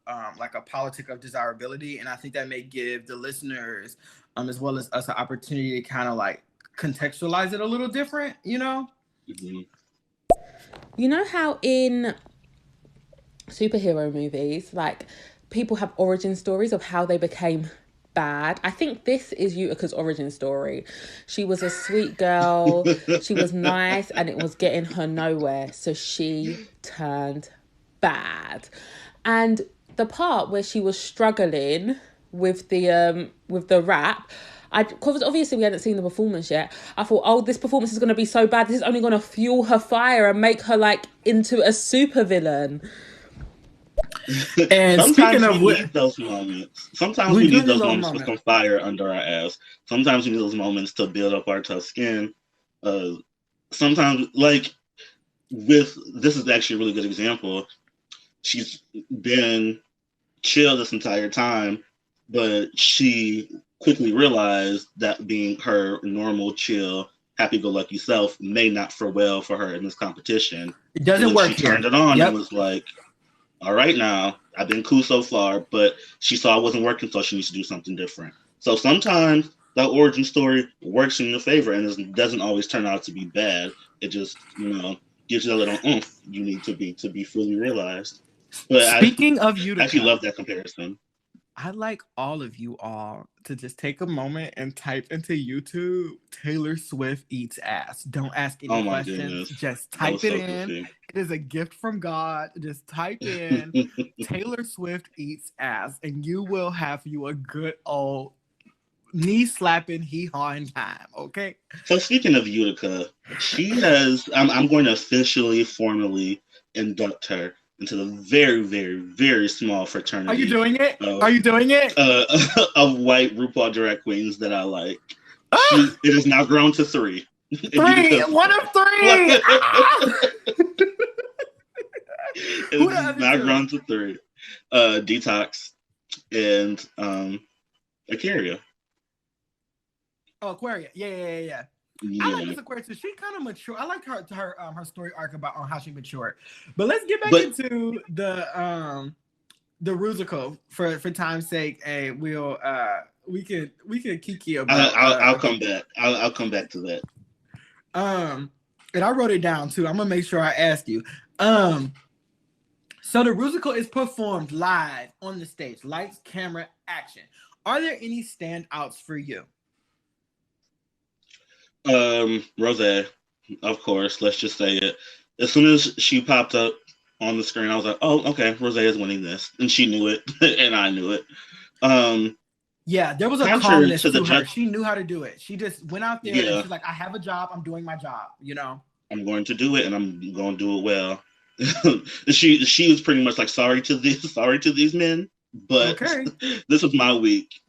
Speaker 1: politic of desirability, and I think that may give the listeners as well as us an opportunity to kind of like contextualize it a little different, you know?
Speaker 2: Mm-hmm.
Speaker 3: You know how in superhero movies, like people have origin stories of how they became bad? I think this is Utica's origin story. She was a sweet girl, she was nice, and it was getting her nowhere, so she turned bad. And the part where she was struggling with the rap, because obviously we hadn't seen the performance yet, I thought, oh, this performance is going to be so bad, this is only going to fuel her fire and make her like into a super villain.
Speaker 1: And
Speaker 2: sometimes we need those moments. Sometimes we need those moments with some fire under our ass. Sometimes we need those moments to build up our tough skin. Sometimes, like this is actually a really good example. She's been chill this entire time, but she quickly realized that being her normal, chill, happy-go-lucky self may not fare well for her in this competition.
Speaker 1: It doesn't work.
Speaker 2: She turned it on and was like, all right, now I've been cool so far, but she saw it wasn't working, so she needs to do something different. So sometimes the origin story works in your favor, and it doesn't always turn out to be bad. It just, gives you a little oomph you need to be fully realized. But
Speaker 1: speaking of Utica,
Speaker 2: I actually love that comparison.
Speaker 1: I'd like all of you all to just take a moment and type into YouTube Taylor Swift eats ass. Don't ask any questions.
Speaker 2: Goodness.
Speaker 1: Just type it in. Goofy. It is a gift from God. Just type in Taylor Swift eats ass, and you will have you a good old knee slapping, hee-hawing time. Okay.
Speaker 2: So speaking of Utica, she has. I'm going to officially, formally induct her into the very, very, very small fraternity.
Speaker 1: Are you doing it? Are you doing it?
Speaker 2: Of white RuPaul drag queens that I like. It has now grown to 3.
Speaker 1: 3! One of 3!
Speaker 2: It has now grown to 3. Detox and Aquaria.
Speaker 1: Oh, Aquaria. Yeah. I like this Aquaria too. She kind of mature. I like her story arc about how she matured. But let's get back into the Rusical for time's sake. And we can kiki about.
Speaker 2: I'll come back. I'll come back to that.
Speaker 1: And I wrote it down too. I'm gonna make sure I ask you. So the Rusical is performed live on the stage. Lights, camera, action. Are there any standouts for you?
Speaker 2: Rosé, of course. Let's just say it. As soon as she popped up on the screen, I was like, "Oh, okay, Rosé is winning this," and she knew it, and I knew it.
Speaker 1: Yeah, there was a calmness to her. She knew how to do it. She just went out there and she's like, "I have a job. I'm doing my job.
Speaker 2: I'm going to do it, and I'm going to do it well." she was pretty much like, "Sorry to these men, but this was my week."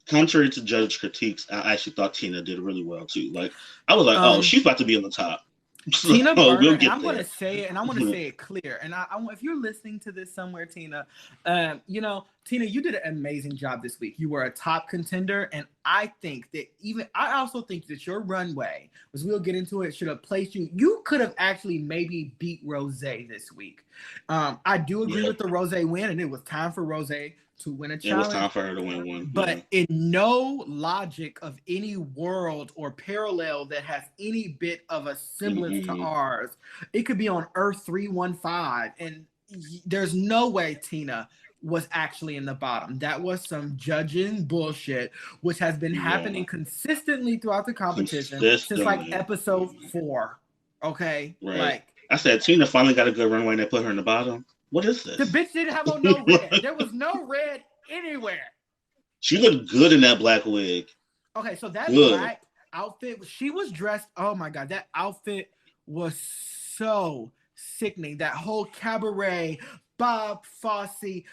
Speaker 2: Contrary to judge critiques, I actually thought Tina did really well too. Like, I was like, "Oh, she's about to be on the top."
Speaker 1: Tina Burner, and I'm going to say it, and I want to say it clear. And I if you're listening to this somewhere, Tina, Tina, you did an amazing job this week. You were a top contender, and I think that I also think that your runway, as we'll get into it, should have placed you. You could have actually maybe beat Rosé this week. I do agree with the Rosé win, and it was time for Rosé to win a challenge.
Speaker 2: It was time for her to win one.
Speaker 1: But in no logic of any world or parallel that has any bit of a semblance to ours, it could be on Earth 315, and there's no way Tina was actually in the bottom. That was some judging bullshit, which has been happening consistently throughout the competition since like episode 4. Okay?
Speaker 2: Right.
Speaker 1: Like,
Speaker 2: I said, Tina finally got a good runway and they put her in the bottom. What is this?
Speaker 1: The bitch didn't have on no red. There was no red anywhere.
Speaker 2: She looked good in that black wig.
Speaker 1: Okay, so that black outfit, she was dressed. Oh my god, that outfit was so sickening. That whole cabaret, Bob Fosse,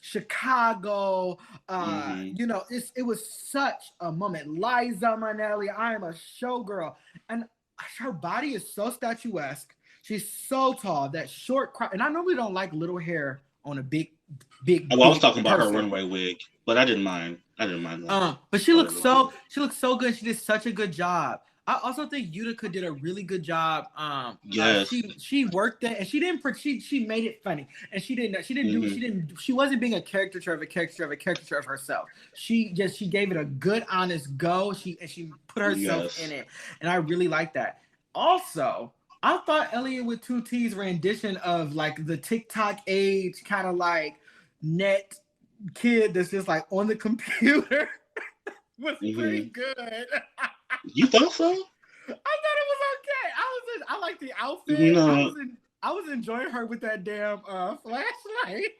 Speaker 1: Chicago. You know, it was such a moment. Liza Minnelli, I am a showgirl, and her body is so statuesque. She's so tall. That short crop, and I normally don't like little hair on a big.
Speaker 2: I was talking about her runway wig, but I didn't mind. That.
Speaker 1: But she looked so good. She did such a good job. I also think Utica did a really good job.
Speaker 2: Yes.
Speaker 1: She worked it, and she made it funny, and she wasn't being a caricature of herself. She gave it a good, honest go. She put herself in it, and I really like that. Also, I thought Elliot with 2 T's rendition of like the TikTok age kind of like net kid that's just like on the computer was pretty good.
Speaker 2: You thought so?
Speaker 1: I thought it was okay. I like the outfit. I was enjoying her with that damn flashlight.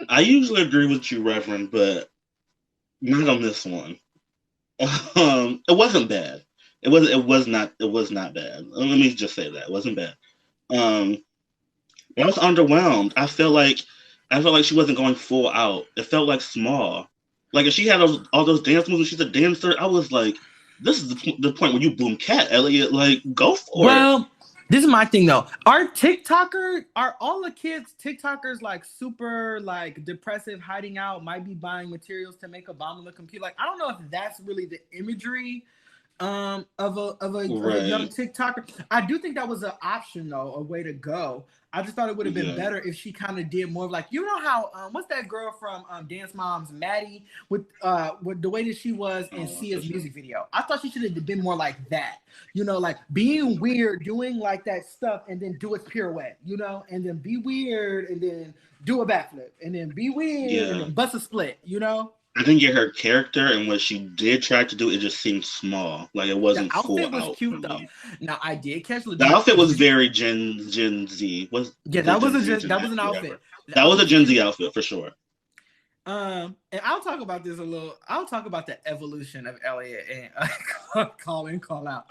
Speaker 2: I usually agree with you, Reverend, but not on this one. It wasn't bad. It was not bad. Let me just say that. It wasn't bad. I was underwhelmed. I felt like she wasn't going full out. It felt like small. Like if she had all those dance moves and she's a dancer, I was like, this is the point where you boom cat, Elliot. Like, go for it.
Speaker 1: Well, this is my thing though. Are all the kids TikTokers like super like depressive, hiding out, might be buying materials to make a bomb on the computer? Like, I don't know if that's really the imagery of a young TikToker. I do think that was an option though, a way to go. I just thought it would have been better if she kind of did more of like, you know how what's that girl from Dance Moms, Maddie, with the way that she was in Sia's music video. I thought she should have been more like that, you know, like being weird, doing like that stuff, and then do a pirouette, you know, and then be weird, and then do a backflip, and then be weird, and then bust a split, you know.
Speaker 2: I didn't get her character, and what she did try to do, it just seemed small. Like it wasn't full out. The outfit was cute though.
Speaker 1: Now I did catch
Speaker 2: the outfit was very Gen Z.
Speaker 1: That was an outfit.
Speaker 2: That was a Gen Z outfit for sure.
Speaker 1: And I'll talk about this a little. I'll talk about the evolution of Elliot and call in, call out.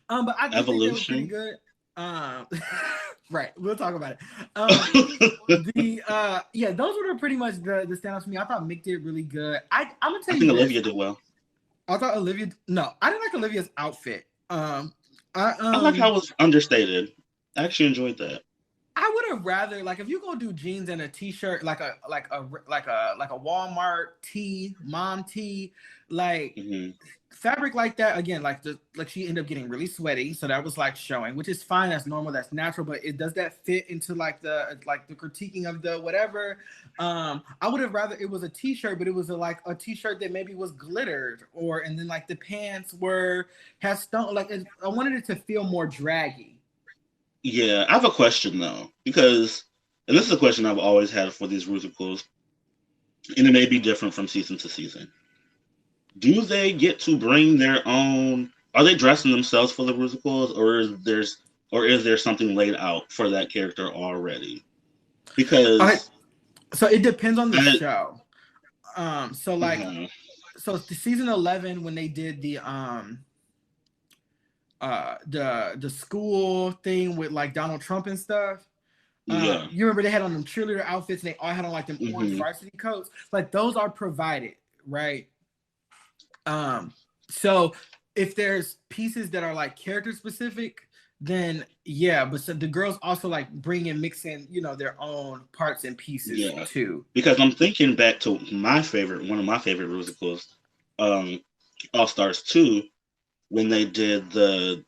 Speaker 1: But I think that was pretty good. Right, we'll talk about it. Those were pretty much the standouts for me. I thought Mick did really good. I'm gonna tell you. I think
Speaker 2: Olivia did well.
Speaker 1: I thought Olivia. No, I didn't like Olivia's outfit. I
Speaker 2: like how it was understated. I actually enjoyed that.
Speaker 1: I would have rather, like, if you go do jeans and a t-shirt, like a Walmart tee, mom tee, like fabric like that. Again, like she ended up getting really sweaty, so that was like showing, which is fine. That's normal. That's natural. But does that fit into like the critiquing of the whatever? I would have rather it was a t-shirt, but it was a t-shirt that maybe was glittered, and then like the pants had stone. Like I wanted it to feel more draggy.
Speaker 2: Yeah, I have a question though, because, and this is a question I've always had for these musicals, and it may be different from season to season. Do they get to bring their own? Are they dressing themselves for the musicals, or is there something laid out for that character already? Because
Speaker 1: so it depends on the show. So the season 11 when they did the school thing with like Donald Trump and stuff. You remember they had on them cheerleader outfits and they all had on like them orange varsity coats. Like those are provided, right? So if there's pieces that are like character specific, then but so the girls also like mix in, their own parts and pieces too.
Speaker 2: Because I'm thinking back to one of my favorite musicals, All Stars 2. When they did the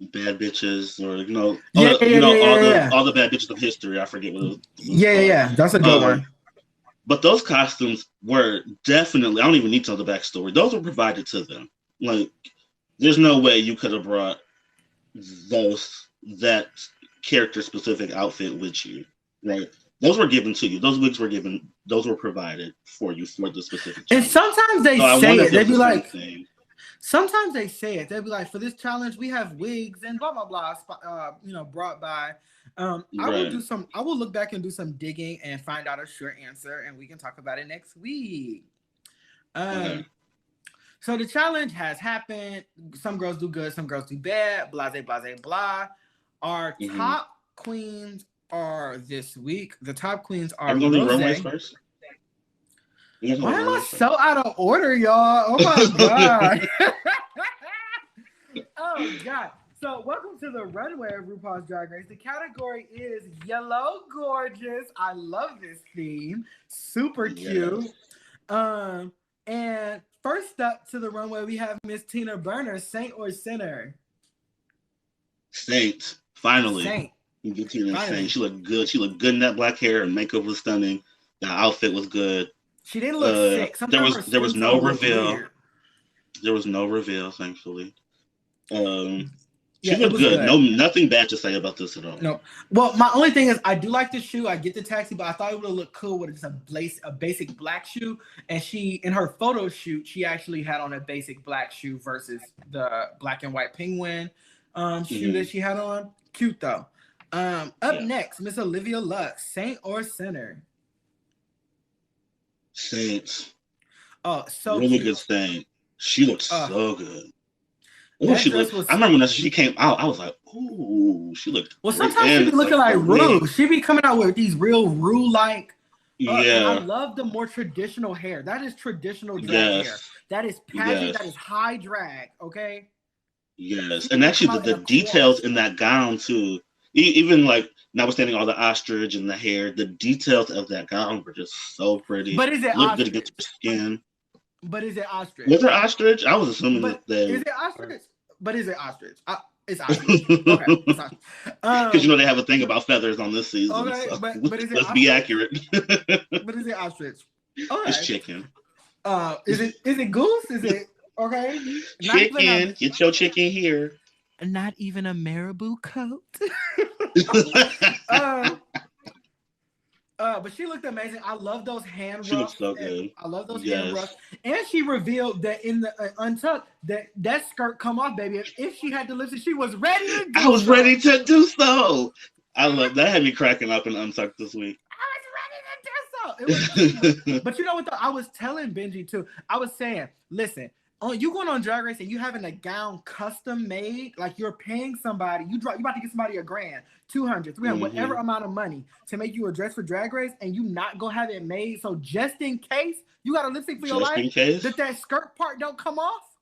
Speaker 2: bad bitches, or all the bad bitches of history, I forget what it was.
Speaker 1: Yeah, that's a good one.
Speaker 2: But those costumes were definitely, I don't even need to know the backstory. Those were provided to them. Like, there's no way you could have brought that character specific outfit with you, right? Those were given to you. Those wigs were given. Those were provided for you for the specific challenge.
Speaker 1: And sometimes they say it. They'd be like. Sometimes they say it. They'll be like, for this challenge, we have wigs and blah, blah, blah, brought by. I will look back and do some digging and find out a short answer, and we can talk about it next week. So the challenge has happened. Some girls do good, some girls do bad. Blase, blase, blah. Our top queens are this week. The top queens are
Speaker 2: I'm gonna do
Speaker 1: Rose.
Speaker 2: runways first.
Speaker 1: Why am I so out of order, y'all? Oh my god. Oh god. So welcome to the runway of RuPaul's Drag Race. The category is Yellow Gorgeous. I love this theme. Super cute. Yes. And first up to the runway, we have Miss Tina Burner, Saint or Sinner?
Speaker 2: Saint. Finally.
Speaker 1: Saint.
Speaker 2: You get Tina Saint. She looked good. She looked good in that black hair, and makeup was stunning. The outfit was good.
Speaker 1: She didn't look sick.
Speaker 2: There was no reveal. Weird. There was no reveal, thankfully. She looked good. No, nothing bad to say about this at all.
Speaker 1: No. Well, my only thing is I do like the shoe. I get the taxi, but I thought it would have looked cool with just a basic black shoe. And she, in her photo shoot, she actually had on a basic black shoe versus the black and white penguin shoe that she had on. Cute though. Up next, Miss Olivia Lux, Saint or Sinner?
Speaker 2: Saint.
Speaker 1: Oh, so
Speaker 2: really
Speaker 1: cute.
Speaker 2: Good Saint. She looks so good. Ooh, she looked. I remember when she came out, I was like, "Ooh, she looked."
Speaker 1: Well, sometimes she be looking like Rue. She be coming out with these real Rue-like. And I love the more traditional hair. That is traditional drag hair. That is pageant. That is high drag. Okay.
Speaker 2: Yes, and actually the details in that gown too. Even like notwithstanding all the ostrich and the hair, the details of that gown were just so pretty.
Speaker 1: But is it
Speaker 2: looked good against her skin?
Speaker 1: But is it ostrich?
Speaker 2: Was it ostrich? I was assuming that.
Speaker 1: Is it ostrich? But is it ostrich? It's ostrich. Okay, it's ostrich.
Speaker 2: Because you know they have a thing about feathers on this season.
Speaker 1: Okay,
Speaker 2: so
Speaker 1: but is it
Speaker 2: let's
Speaker 1: ostrich?
Speaker 2: be accurate.
Speaker 1: But is it ostrich? All right.
Speaker 2: It's chicken.
Speaker 1: Is it goose? Is it okay?
Speaker 2: Chicken. Get your chicken here.
Speaker 1: Not even a marabou coat. But she looked amazing. I love those hand ruffs.
Speaker 2: She looked so good.
Speaker 1: I love those hand ruffs. And she revealed that in the Untucked, that skirt come off, baby. If she had to listen, she was ready to do so.
Speaker 2: I was ready to do so. I love that. Had me cracking up in Untucked this week.
Speaker 1: I was ready to do so. But you know what, though? I was telling Benji, too. I was saying, listen, you going on Drag Race and you having a gown custom made, like you're paying somebody, you about to get somebody $1,000, $200, $300, whatever amount of money to make you a dress for Drag Race, and you not gonna have it made. So just in case you got a lipstick for your life, that skirt part don't come off.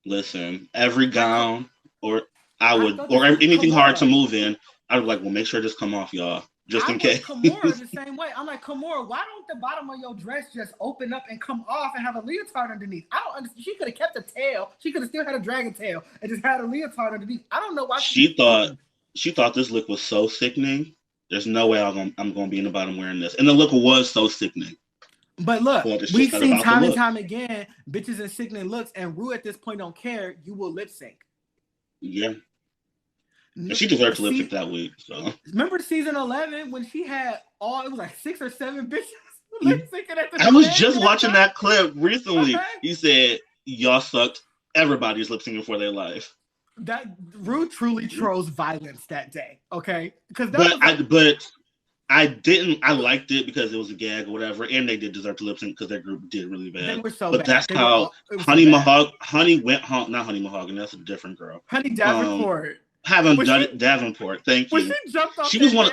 Speaker 2: Listen, every gown or anything hard to move in, I was like, well, make sure this come off, y'all. Just in case.
Speaker 1: Kimora the same way. I'm like, Kimora, why don't the bottom of your dress just open up and come off and have a leotard underneath? I don't understand. She could have kept the tail. She could have still had a dragon tail and just had a leotard underneath. I don't know why
Speaker 2: she thought this look was so sickening. There's no way I'm gonna be in the bottom wearing this. And the look was so sickening.
Speaker 1: But look, we've seen time and time again bitches in sickening looks, and Rue at this point don't care. You will lip sync.
Speaker 2: Yeah. And she deserved to lip sync that week. So
Speaker 1: remember season 11 when she had it was like 6 or 7 bitches lip syncing at the
Speaker 2: I was just watching that clip recently. He said, y'all sucked. Everybody's lip syncing for their life.
Speaker 1: That Rue truly chose violence that day. Okay.
Speaker 2: I liked it because it was a gag or whatever, and they did deserve to lip sync because their group did really bad.
Speaker 1: They were so bad.
Speaker 2: That's how Honey went home. Not Honey Mahogany, that's a different girl.
Speaker 1: Honey Davenport.
Speaker 2: Davenport, thank you.
Speaker 1: When she jumped off
Speaker 2: she was one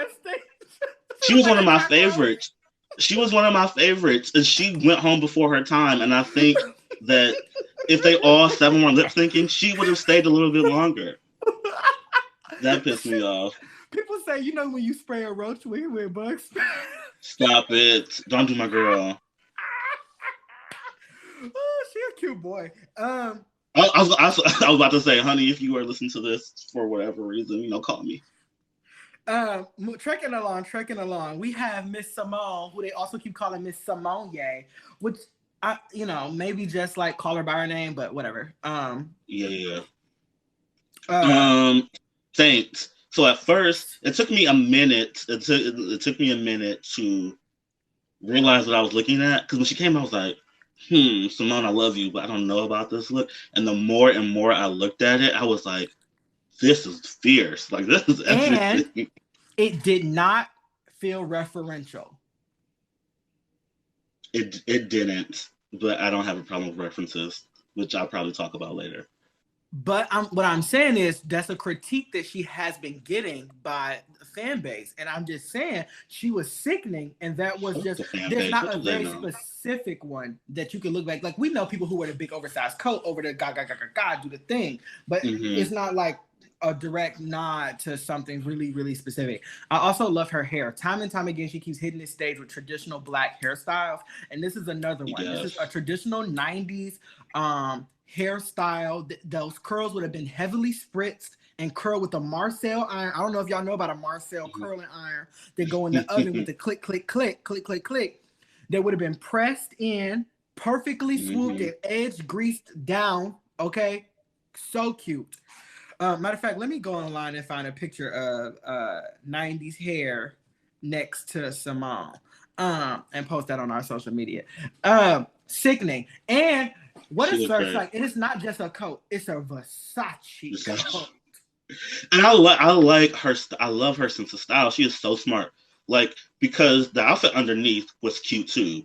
Speaker 2: of my favorites. She was one of my favorites, and she went home before her time. And I think that if they all 7 were lip syncing, she would have stayed a little bit longer. That pissed me off.
Speaker 1: People say, when you spray a roach with bugs.
Speaker 2: Stop it! Don't do my girl.
Speaker 1: Oh, she a cute boy.
Speaker 2: I was about to say, honey, if you are listening to this for whatever reason, call me.
Speaker 1: Trekking along. We have Miss Simone, who they also keep calling Miss Simone, which maybe just like call her by her name, but whatever.
Speaker 2: Thanks. So at first, it took me a minute. It took me a minute to realize what I was looking at, because when she came, I was like, Simone, I love you, but I don't know about this look. And the more and more I looked at it, I was like, this is fierce. Like, this is everything.
Speaker 1: And it did not feel referential.
Speaker 2: It didn't, but I don't have a problem with references. which I'll probably talk about later.
Speaker 1: But what I'm saying is that's a critique that she has been getting by the fan base. And I'm just saying she was sickening. And that was just, there's not a very specific one that you can look back. Like, we know people who wear the big oversized coat over the ga do the thing. But it's not like a direct nod to something really, really specific. I also love her hair. Time and time again, she keeps hitting the stage with traditional Black hairstyles. And this is another one. Yes. This is a traditional 90s hairstyle. Those curls would have been heavily spritzed and curled with a Marcel iron. I don't know if y'all know about a Marcel curling iron that go in the oven with the click, click, click, click, click, click. That would have been pressed in, perfectly swooped and edge greased down. Okay, so cute. Matter of fact, let me go online and find a picture of 90s hair next to Simone and post that on our social media. Sickening. And what is Sir like? It is not just a coat; it's a Versace coat.
Speaker 2: And I like her. I love her sense of style. She is so smart. Like, because the outfit underneath was cute too.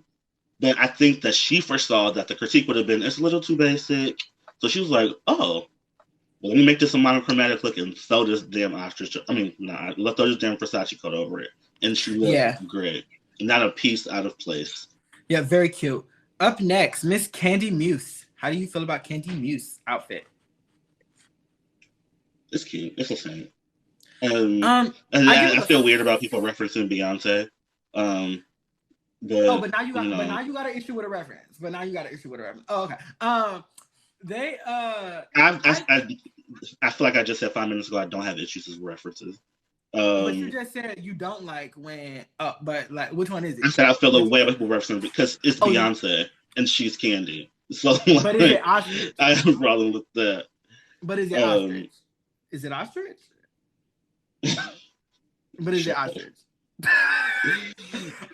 Speaker 2: But I think that she foresaw that the critique would have been it's a little too basic. So she was like, "Oh, well, let me make this a monochromatic look and throw this damn ostrich. I mean, let's throw this damn Versace coat over it." And she looked great, not a piece out of place.
Speaker 1: Yeah, very cute. Up next, Miss Candy Muse. How do you feel about Candy Muse outfit?
Speaker 2: It's cute. It's the same. I feel weird about people referencing Beyonce.
Speaker 1: But now you got an issue with a reference. Oh, okay.
Speaker 2: I feel like I just said 5 minutes ago I don't have issues with references.
Speaker 1: But you just said you don't like when. But like, which one is it?
Speaker 2: I said I feel the way people referencing because it's Beyonce and she's Candy. So,
Speaker 1: but is it ostrich?
Speaker 2: I have a problem with that.
Speaker 1: But is it ostrich? Is it ostrich? But is it ostrich?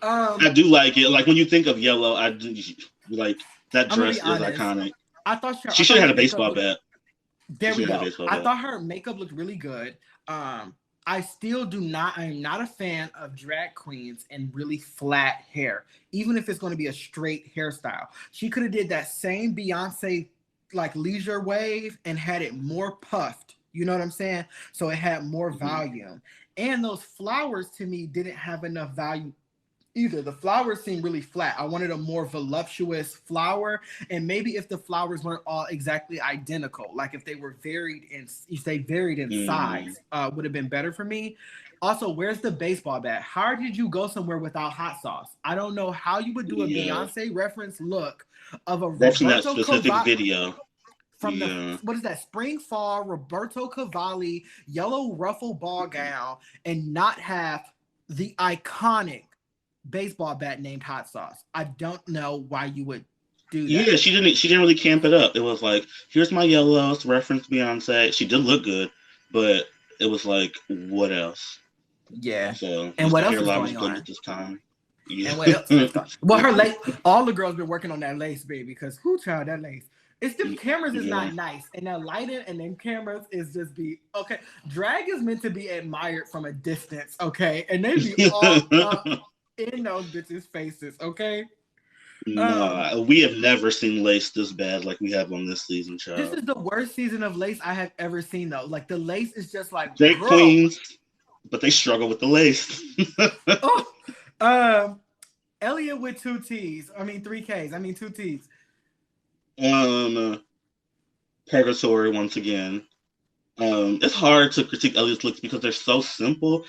Speaker 2: I do like it. Like when you think of yellow, I do like that dress is iconic.
Speaker 1: I thought
Speaker 2: she should have had a baseball bat.
Speaker 1: There we go. I thought her makeup looked really good. I am not a fan of drag queens and really flat hair, even if it's going to be a straight hairstyle. She could have did that same Beyonce like leisure wave and had it more puffed. You know what I'm saying? So it had more volume. And those flowers to me didn't have enough value either. The flowers seemed really flat. I wanted a more voluptuous flower. And maybe if the flowers weren't all exactly identical, like if they were varied in size, would have been better for me. Also, where's the baseball bat? How did you go somewhere without hot sauce? I don't know how you would do a Beyonce reference look of a Roberto Cavalli
Speaker 2: video.
Speaker 1: From the, what is that, spring, fall, Roberto Cavalli, yellow ruffle ball gown, and not have the iconic baseball bat named Hot Sauce. I don't know why you would do that.
Speaker 2: Yeah, she didn't really camp it up. It was like, here's my yellows, reference Beyonce. She did look good, but it was like, what else?
Speaker 1: Yeah.
Speaker 2: So,
Speaker 1: and what else is going on
Speaker 2: at this time? Yeah.
Speaker 1: And what else is going on? Well, her lace, all the girls been working on that lace, baby, because who child that lace? It's them cameras is not nice, and that lighting and them cameras is just okay. Drag is meant to be admired from a distance, okay, and they be all up in those bitches' faces, okay.
Speaker 2: No, we have never seen lace this bad like we have on this season, child.
Speaker 1: This is the worst season of lace I have ever seen, though. Like the lace is just like
Speaker 2: drag queens, but they struggle with the lace.
Speaker 1: Elliot with 2 T's. I mean 3 K's. I mean 2 T's.
Speaker 2: Purgatory once again. It's hard to critique Elliot's looks because they're so simple.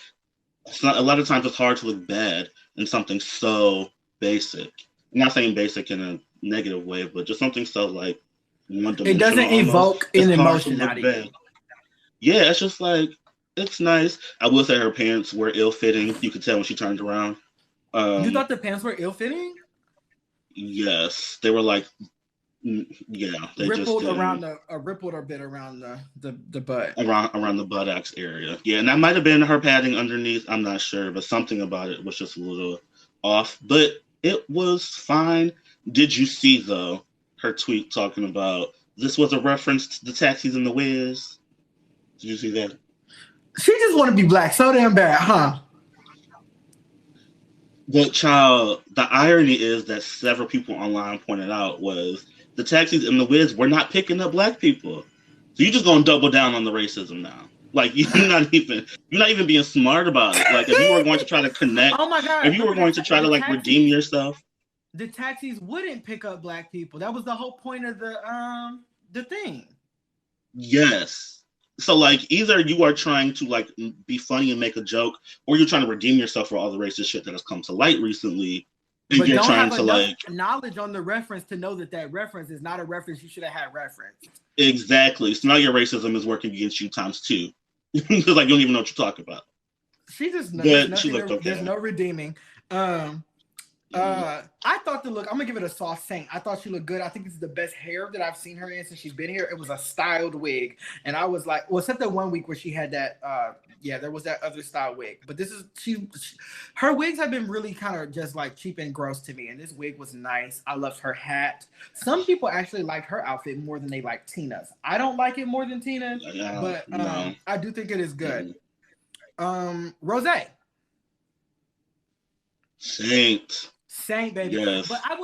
Speaker 2: It's not, a lot of times it's hard to look bad in something so basic. I'm not saying basic in a negative way, but just something so like
Speaker 1: it doesn't evoke an emotion out of you.
Speaker 2: Yeah, it's just like it's nice. I will say her pants were ill-fitting. You could tell when she turned around.
Speaker 1: You thought the pants were ill-fitting?
Speaker 2: Yes, they were like. Yeah, they
Speaker 1: rippled rippled a bit around the butt,
Speaker 2: around the buttocks area. Yeah, and that might have been her padding underneath. I'm not sure, but something about it was just a little off. But it was fine. Did you see though her tweet talking about this was a reference to the Taxis and the Wiz? Did you see that?
Speaker 1: She just want to be black so damn bad, huh?
Speaker 2: But child, the irony is that several people online pointed out was the taxis and the Wiz were not picking up black people. So you're just gonna double down on the racism now. Like you're not even being smart about it. Like if you were going to try to connect,
Speaker 1: oh my God,
Speaker 2: if you were going to try to like redeem yourself,
Speaker 1: the taxis wouldn't pick up black people. That was the whole point of the thing.
Speaker 2: Yes. So like either you are trying to like be funny and make a joke, or you're trying to redeem yourself for all the racist shit that has come to light recently. And
Speaker 1: but
Speaker 2: you're
Speaker 1: don't
Speaker 2: trying
Speaker 1: have
Speaker 2: to like
Speaker 1: knowledge on the reference to know that reference is not a reference you should have had referenced.
Speaker 2: Exactly. So now your racism is working against you times 2. Because like you don't even know what you're talking about.
Speaker 1: She just there's no redeeming. I thought the look, I'm gonna give it a soft Saint. I thought she looked good. I think this is the best hair that I've seen her in since she's been here. It was a styled wig, and I was like, well, except that one week where she had that there was that other style wig, but this is her wigs have been really kind of just like cheap and gross to me, and this wig was nice. I loved her hat. Some people actually like her outfit more than they like Tina's. I don't like it more than Tina's, but I do think it is good. Rose. Saint, baby. Yes. But I'm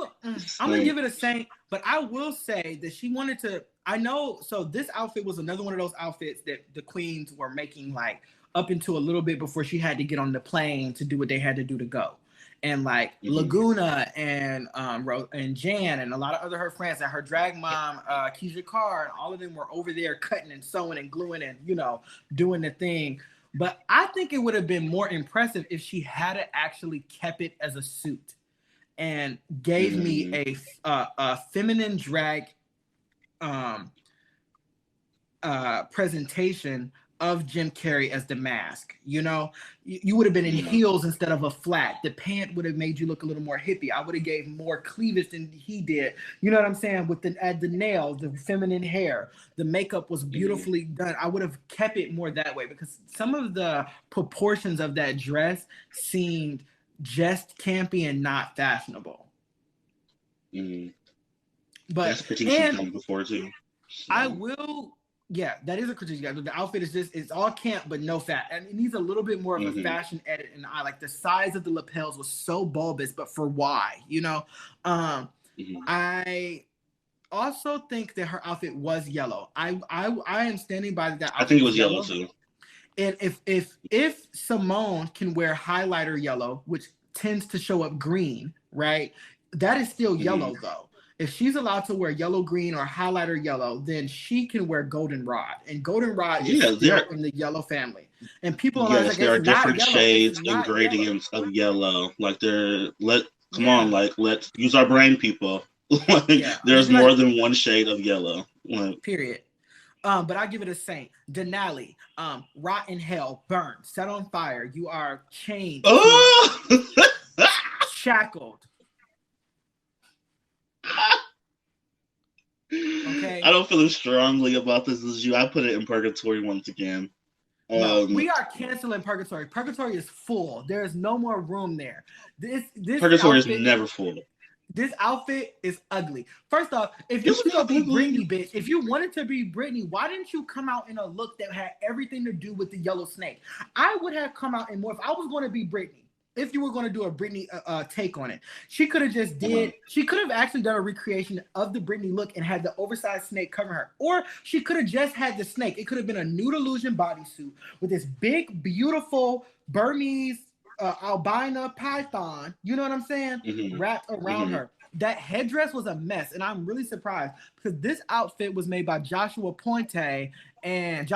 Speaker 1: gonna give it a Saint, but I will say that she wanted to, I know, so this outfit was another one of those outfits that the queens were making like up into a little bit before she had to get on the plane to do what they had to do to go. And like Laguna and Jan and a lot of other her friends and her drag mom, Keisha Carr, and all of them were over there cutting and sewing and gluing and, doing the thing. But I think it would have been more impressive if she had actually kept it as a suit and gave me a feminine drag presentation of Jim Carrey as the mask. You would have been in heels instead of a flat. The pant would have made you look a little more hippie. I would have gave more cleavage than he did. You know what I'm saying? With the nails, the feminine hair, the makeup was beautifully done. I would have kept it more that way because some of the proportions of that dress seemed just campy and not fashionable. But
Speaker 2: that's critique she's done before too. So.
Speaker 1: I will. Yeah, that is a critique. The outfit is it's all camp, but no fat. And it needs a little bit more of a fashion edit. And I like the size of the lapels was so bulbous, but for why, I also think that her outfit was yellow. I am standing by that.
Speaker 2: I think it was yellow too.
Speaker 1: And if Simone can wear highlighter yellow, which tends to show up green, right? That is still yellow though. If she's allowed to wear yellow, green, or highlighter yellow, then she can wear goldenrod. And goldenrod is still in the yellow family. And people are like,
Speaker 2: there are different shades and gradients of yellow. Like let's use our brain, people. There's more than one shade of yellow.
Speaker 1: Period. But I give it a Saint. Denali, rot in hell, burn, set on fire. You are chained, shackled. Okay.
Speaker 2: I don't feel as strongly about this as you. I put it in purgatory once again.
Speaker 1: No, we are canceling purgatory. Purgatory is full. There is no more room there. This
Speaker 2: purgatory is never full.
Speaker 1: This outfit is ugly. First off, if you was gonna be Britney, bitch, if you wanted to be Britney, why didn't you come out in a look that had everything to do with the yellow snake? I would have come out in more. If I was going to be Britney, if you were going to do a Britney take on it, she could have she could have actually done a recreation of the Britney look and had the oversized snake cover her. Or she could have just had the snake. It could have been a nude illusion bodysuit with this big, beautiful Burmese albino python, you know what I'm saying? Wrapped around her. That headdress was a mess, and I'm really surprised because this outfit was made by Joshua Pointe, and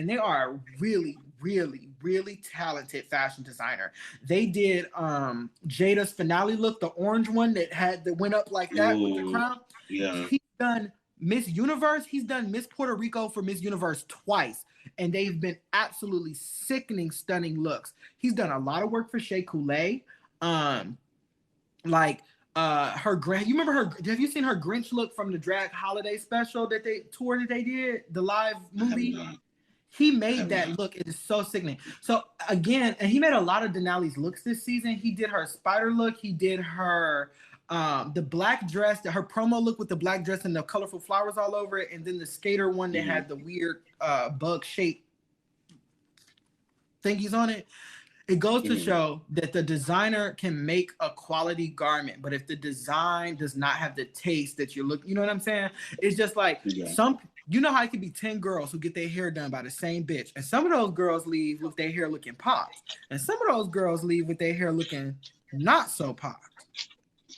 Speaker 1: they are a really, really, really talented fashion designer. They did Jada's finale look, the orange one that went up like that with the crown.
Speaker 2: Yeah.
Speaker 1: He's done Miss Universe. He's done Miss Puerto Rico for Miss Universe twice, and they've been absolutely sickening, stunning looks. He's done a lot of work for Shea Coulee. Her grand, you remember her? Have you seen her Grinch look from the drag holiday special that they did, the live movie? He made that look. It is so sickening. So again, and he made a lot of Denali's looks this season. He did her spider look. He did her the black dress, her promo look with the black dress and the colorful flowers all over it, and then the skater one that had the weird bug shape thingies on it. It goes to show that the designer can make a quality garment, but if the design does not have the taste that you look, you know what I'm saying? It's just like you know how it could be 10 girls who get their hair done by the same bitch, and some of those girls leave with their hair looking popped, and some of those girls leave with their hair looking not so popped.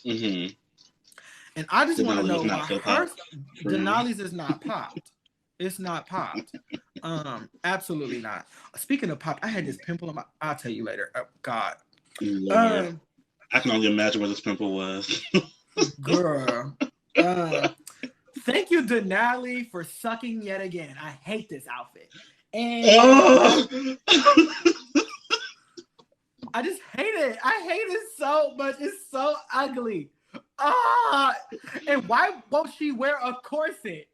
Speaker 2: Mm-hmm.
Speaker 1: And I just want to know why Denali's is not popped. It's not popped. Absolutely not. Speaking of pop, I had this pimple on my. I'll tell you later. Oh, God.
Speaker 2: I can only imagine what this pimple was.
Speaker 1: Girl. Thank you, Denali, for sucking yet again. I hate this outfit. And I just hate it. I hate it so much. It's so ugly. And why won't she wear a corset?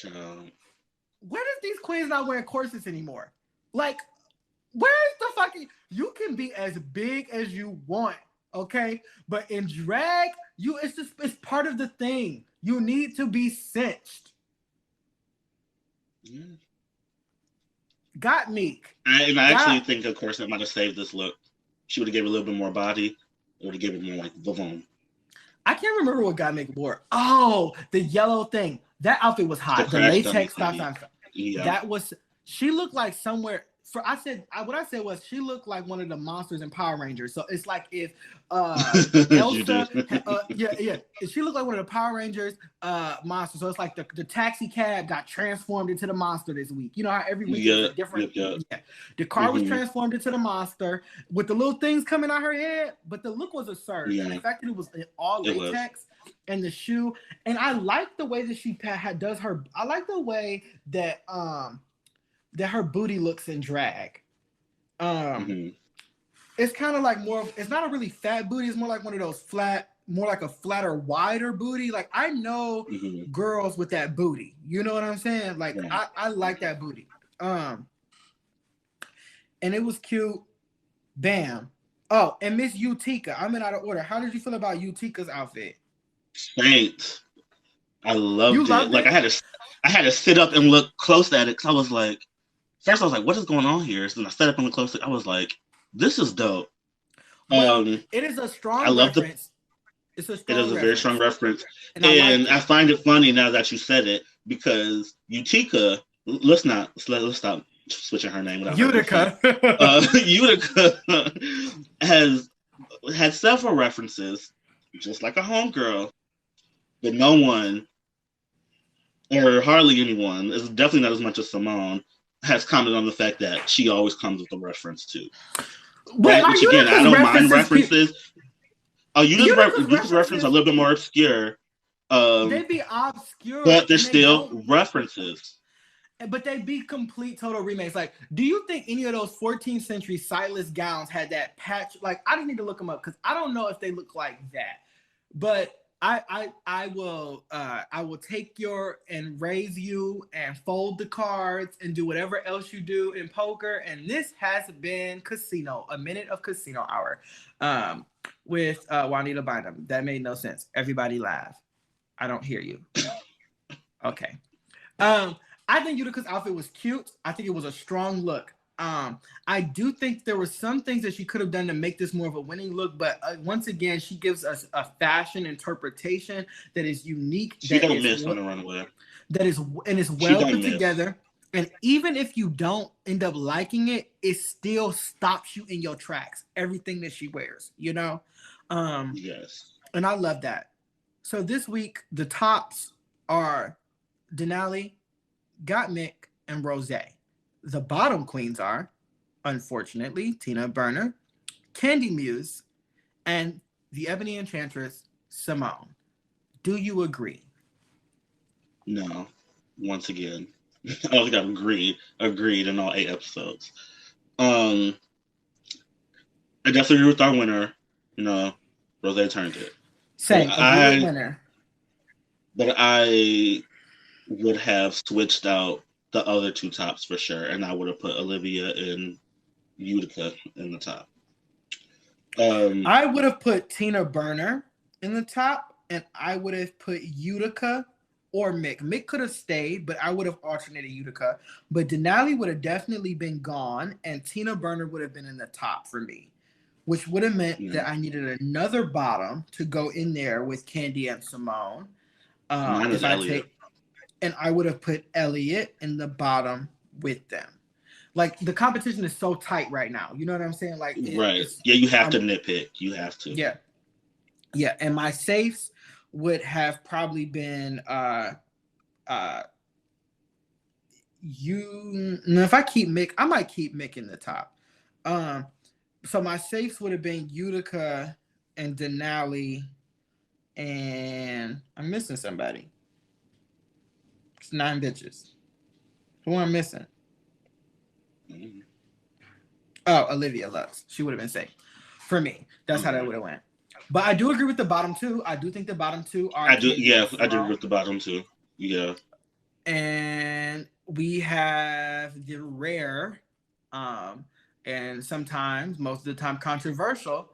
Speaker 1: Where does these queens not wearing corsets anymore? Like, where's the fucking... You can be as big as you want, okay? But in drag, it's part of the thing. You need to be cinched.
Speaker 2: Yeah.
Speaker 1: Got Meek.
Speaker 2: I actually think a corset might have saved this look. She would have given a little bit more body. It would have given it more like boom.
Speaker 1: I can't remember what Got Meek wore. Oh, the yellow thing. That outfit was hot. The latex stop. Yeah. That was... She looked like somewhere... what I said was she looked like one of the monsters in Power Rangers. So it's like if Elsa, she looked like one of the Power Rangers monsters. So it's like the taxi cab got transformed into the monster this week. You know how every week is different. Yeah. The car was transformed into the monster with the little things coming out her head, but the look was absurd. Yeah. And the fact that it was all latex and the shoe, and I like the way that she does her. I like the way that that her booty looks in drag. It's kind of like it's not a really fat booty. It's more like one of those more like a flatter, wider booty. Like I know girls with that booty. You know what I'm saying? Like I like that booty. And it was cute. Bam. Oh, and Miss Utica. I'm in out of order. How did you feel about Utica's outfit?
Speaker 2: Saint. I loved it. Like I had to sit up and look close at it because I was like, first I was like, what is going on here? So then I sat up and looked closely. I was like, this is dope.
Speaker 1: It is a strong reference. It is a
Speaker 2: very strong reference. And I find it funny now that you said it because Utica, let's stop switching her name.
Speaker 1: Utica.
Speaker 2: Utica has had several references, just like a homegirl, but no one, or hardly anyone, is definitely not as much as Simone, has commented on the fact that she always comes with a reference to. Right? Which again, I don't mind references. Utic's references are a little bit more obscure.
Speaker 1: They be obscure,
Speaker 2: but they're still references.
Speaker 1: But they be complete total remakes. Like, do you think any of those 14th century sightless gowns had that patch? Like, I didn't need to look them up because I don't know if they look like that. But I will take and raise you and fold the cards and do whatever else you do in poker. And this has been a minute of casino hour with Juanita Bind'Em. That made no sense. Everybody laugh. I don't hear you. Okay. I think Utica's outfit was cute. I think it was a strong look. I do think there were some things that she could have done to make this more of a winning look, but once again, she gives us a fashion interpretation that is unique.
Speaker 2: She don't miss on the runway.
Speaker 1: That is well put together. And even if you don't end up liking it, it still stops you in your tracks. Everything that she wears, you know?
Speaker 2: Yes.
Speaker 1: And I love that. So this week, the tops are Denali, Gottmik, and Rose. The bottom queens are, unfortunately, Tina Burner, Candy Muse, and the Ebony Enchantress, Simone. Do you agree?
Speaker 2: No. Once again. I don't think I've agreed in all 8 episodes. I definitely agree with our winner. You know, Rose turned it.
Speaker 1: Same, agree with winner.
Speaker 2: But I would have switched out the other 2 tops for sure, and I would have put Olivia and Utica in the top.
Speaker 1: I would have put Tina Burner in the top, and I would have put Utica or Mick. Mick could have stayed, but I would have alternated Utica. But Denali would have definitely been gone, and Tina Burner would have been in the top for me, which would have meant that I needed another bottom to go in there with Candy and Simone.
Speaker 2: Mine is Elliot.
Speaker 1: And I would have put Elliot in the bottom with them. Like, the competition is so tight right now. You know what I'm saying? Like,
Speaker 2: right. Yeah, you have to nitpick. You have to.
Speaker 1: Yeah. Yeah. And my safes would have probably been if I keep Mick, I might keep Mick in the top. So my safes would have been Utica and Denali, and I'm missing somebody. It's 9 bitches. Who am I missing? Oh, Olivia Lux. She would have been safe for me. That's how that would have went. But I do agree with the bottom two. I do think the bottom two are.
Speaker 2: I do. Yeah, I do agree with the bottom two. Yeah.
Speaker 1: And we have the rare, and sometimes, most of the time, controversial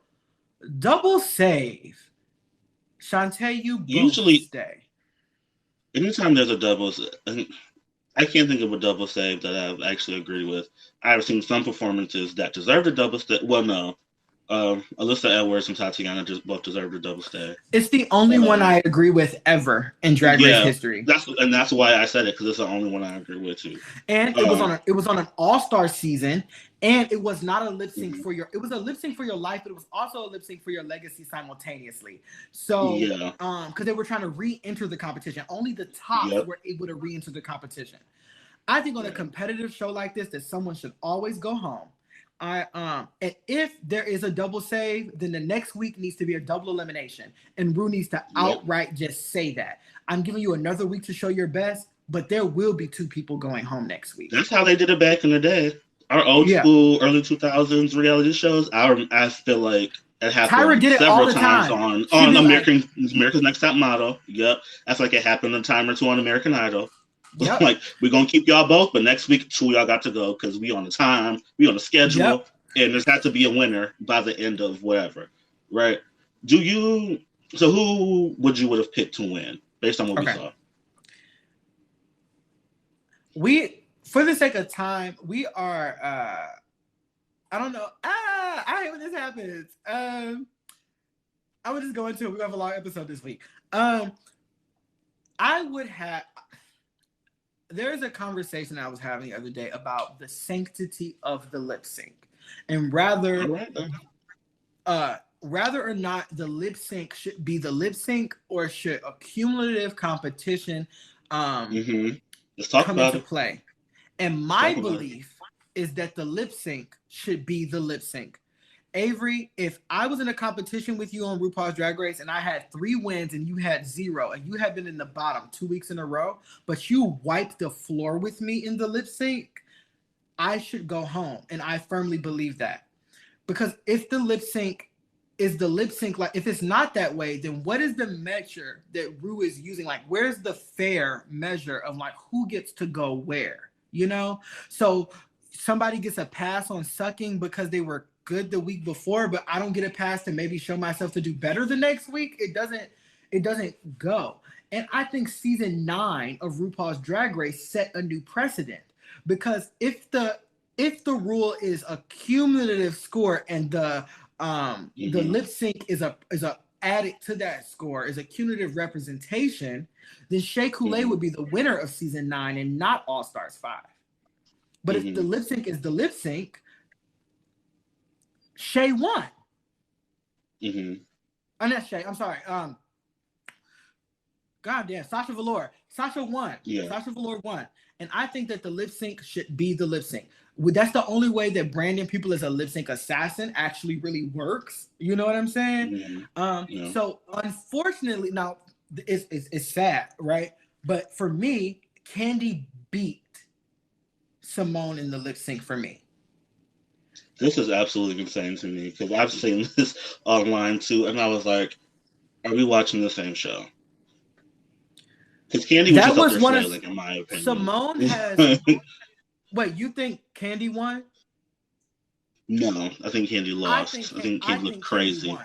Speaker 1: double save. Shantae, you
Speaker 2: usually
Speaker 1: stay.
Speaker 2: Anytime there's a double, I can't think of a double save that I've actually agreed with. I've seen some performances that deserved a double stay. Well, no. Alyssa Edwards and Tatiana just both deserved a double stay.
Speaker 1: It's the only one I agree with ever in Drag Race history.
Speaker 2: That's why I said it, because it's the only one I agree with too.
Speaker 1: And it was on an all-star season, and it was not a lip sync for your. It was a lip sync for your life, but it was also a lip sync for your legacy simultaneously. So because they were trying to re-enter the competition, only the top were able to re-enter the competition. I think on a competitive show like this, that someone should always go home. And if there is a double save, then the next week needs to be a double elimination, and Rue needs to outright just say that. I'm giving you another week to show your best, but there will be 2 people going home next week.
Speaker 2: That's how they did it back in the day. Our old school, early 2000s reality shows. I feel like it happened
Speaker 1: Tyra did it
Speaker 2: several
Speaker 1: all the
Speaker 2: times
Speaker 1: time.
Speaker 2: on America's Next Top Model. Yep, that's like it happened a time or two on American Idol. Yep. Like, we're gonna keep y'all both, but next week 2 of y'all got to go because we on the time, we on the schedule, and there's had to be a winner by the end of whatever, right? So who would have picked to win based on what we saw?
Speaker 1: For the sake of time, we are I don't know. I hate when this happens. I would just go into it. We have a long episode this week. There's a conversation I was having the other day about the sanctity of the lip sync, and rather or not the lip sync should be the lip sync, or should a cumulative competition come into play. And my belief is that the lip sync should be the lip sync. Avery, if I was in a competition with you on RuPaul's Drag Race and I had 3 wins and you had 0, and you had been in the bottom 2 weeks in a row, but you wiped the floor with me in the lip sync, I should go home. And I firmly believe that. Because if the lip sync is the lip sync, like, if it's not that way, then what is the measure that Ru is using? Like, where's the fair measure of like who gets to go where? You know? So somebody gets a pass on sucking because they were good the week before, but I don't get a pass to maybe show myself to do better the next week. It doesn't go. And I think season 9 of RuPaul's Drag Race set a new precedent, because if the rule is a cumulative score and the lip sync is a added to that score is a cumulative representation, then Shea Coulee would be the winner of season 9 and not All Stars 5. But if the lip sync is the lip sync, Shea won. Not Shea. I'm sorry. Goddamn, Sasha Velour. Sasha won. Yeah. Sasha Velour won. And I think that the lip sync should be the lip sync. That's the only way that branding people as a lip sync assassin actually really works. You know what I'm saying? So unfortunately, now it's sad, right? But for me, Candy beat Simone in the lip sync for me.
Speaker 2: This is absolutely insane to me, because I've seen this online too, and I was like, "Are we watching the same show?" Because Candy was just up there sailing, in my opinion.
Speaker 1: Simone has. Wait, you think Candy won?
Speaker 2: No, I think Candy lost. I think Candy looked crazy.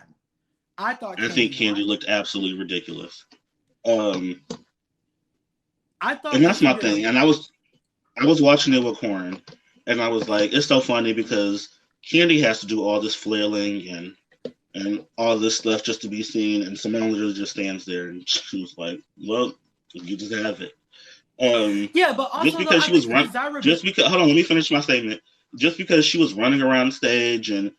Speaker 1: I think Candy
Speaker 2: looked absolutely ridiculous.
Speaker 1: I thought
Speaker 2: And
Speaker 1: that
Speaker 2: that's my thing. And I was watching it with Corn, and I was like, it's so funny because Candy has to do all this flailing and all this stuff just to be seen, and Simone literally just stands there, and she was like, "Well, you just have it."
Speaker 1: Yeah, but also
Speaker 2: just because she was running, just because hold on, let me finish my statement. Just because she was running around the stage and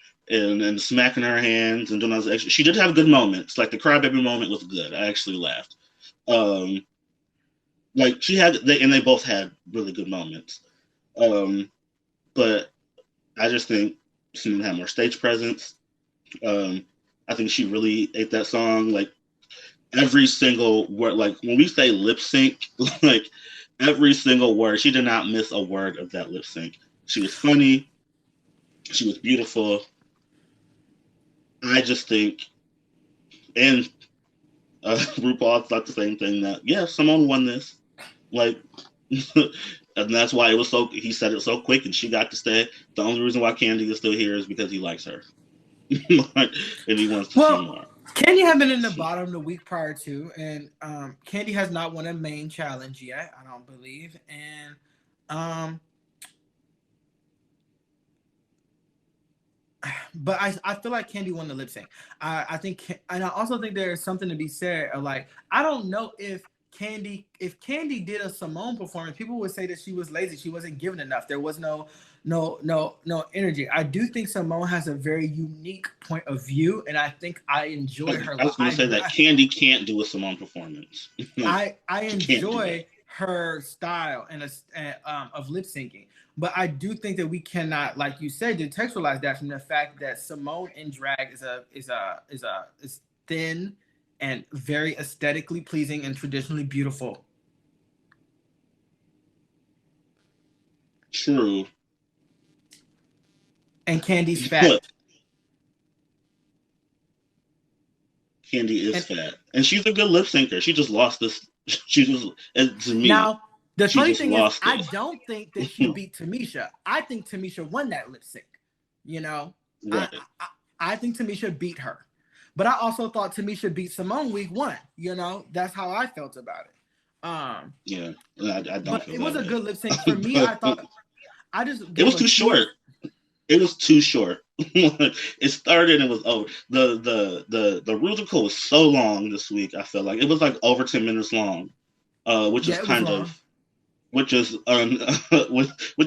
Speaker 2: smacking her hands and doing all this extra, she did have good moments. Like the crybaby moment was good. I actually laughed. Like they both had really good moments. But I just think Simone had more stage presence. I think she really ate that song. Like every single word, like when we say lip sync, like every single word, she did not miss a word of that lip sync. She was funny. She was beautiful. I just think, and RuPaul thought the same thing that, yeah, Simone won this. Like, and that's why it was so, he said it so quick and she got to stay. The only reason why Candy is still here is because he likes her. And he wants to see more.
Speaker 1: Candy had been in the bottom the week prior to, and Candy has not won a main challenge yet, I don't believe. And but I feel like Candy won the lip sync. I think, and I also think there's something to be said of like, I don't know if Candy did a Simone performance, people would say that she was lazy, she wasn't given enough, there was no energy. I do think Simone has a very unique point of view, and I think I enjoy her.
Speaker 2: I was going to say that Candy can't do a Simone performance.
Speaker 1: I enjoy her style and of lip syncing, but I do think that we cannot, like you said, detextualize that from the fact that Simone in drag is thin and very aesthetically pleasing and traditionally beautiful.
Speaker 2: True.
Speaker 1: And Candy's fat.
Speaker 2: Candy is fat, and she's a good lip syncer. She just lost this. She just, to me.
Speaker 1: Now the funny thing is, I don't think that she beat Tamisha. I think Tamisha won that lip sync. You know, right. I think Tamisha beat her, but I also thought Tamisha beat Simone week 1. You know, that's how I felt about it.
Speaker 2: Yeah, I don't.
Speaker 1: But it was a good lip sync for me. I thought
Speaker 2: it was too short. It was too short. It started and it was over. The musical was so long this week. I felt like it was like over 10 minutes long, which is which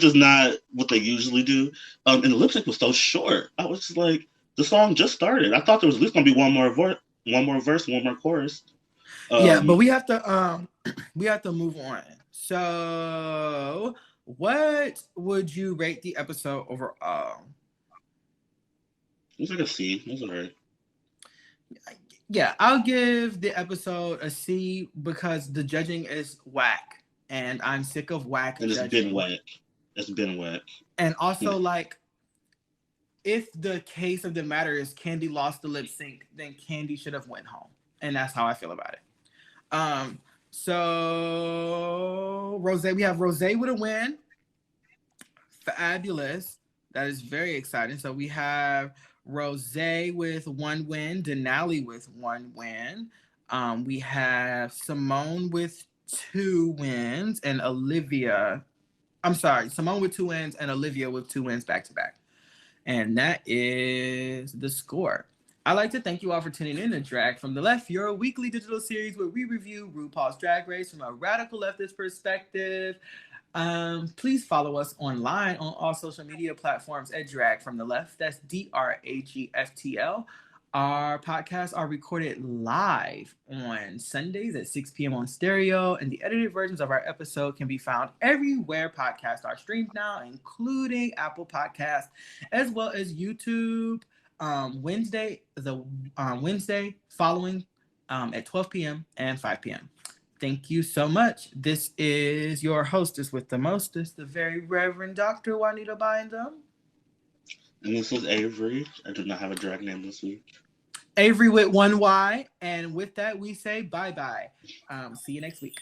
Speaker 2: is not what they usually do. And the lip sync was so short. I was just like, the song just started. I thought there was at least gonna be one more verse, one more chorus.
Speaker 1: Yeah, but we have to move on. So, what would you rate the episode overall?
Speaker 2: It was like a C. It was alright.
Speaker 1: Yeah, I'll give the episode a C because the judging is whack, and I'm sick of whack.
Speaker 2: And it's been whack. It's been whack.
Speaker 1: And also, like, if the case of the matter is Candy lost the lip sync, then Candy should have went home, and that's how I feel about it. So Rose, we have Rose with a win. Fabulous. That is very exciting. So we have Rose with 1 win, Denali with 1 win. We have Simone with 2 wins and Simone with 2 wins and Olivia with 2 wins back to back. And that is the score. I'd like to thank you all for tuning in to Drag from the Left, your weekly digital series where we review RuPaul's Drag Race from a radical leftist perspective. Please follow us online on all social media platforms at Drag from the Left. That's DRAGFTL. Our podcasts are recorded live on Sundays at 6 p.m. on stereo, and the edited versions of our episode can be found everywhere podcasts are streamed now, including Apple Podcasts, as well as YouTube. Wednesday following at 12 p.m. and 5 p.m. Thank you so much. This is your hostess with the mostest, the very Reverend Dr. Juanita Bind'Em.
Speaker 2: And this is Avery. I do not have a drag name this week.
Speaker 1: Avery with 1 Y. And with that, we say bye-bye. See you next week.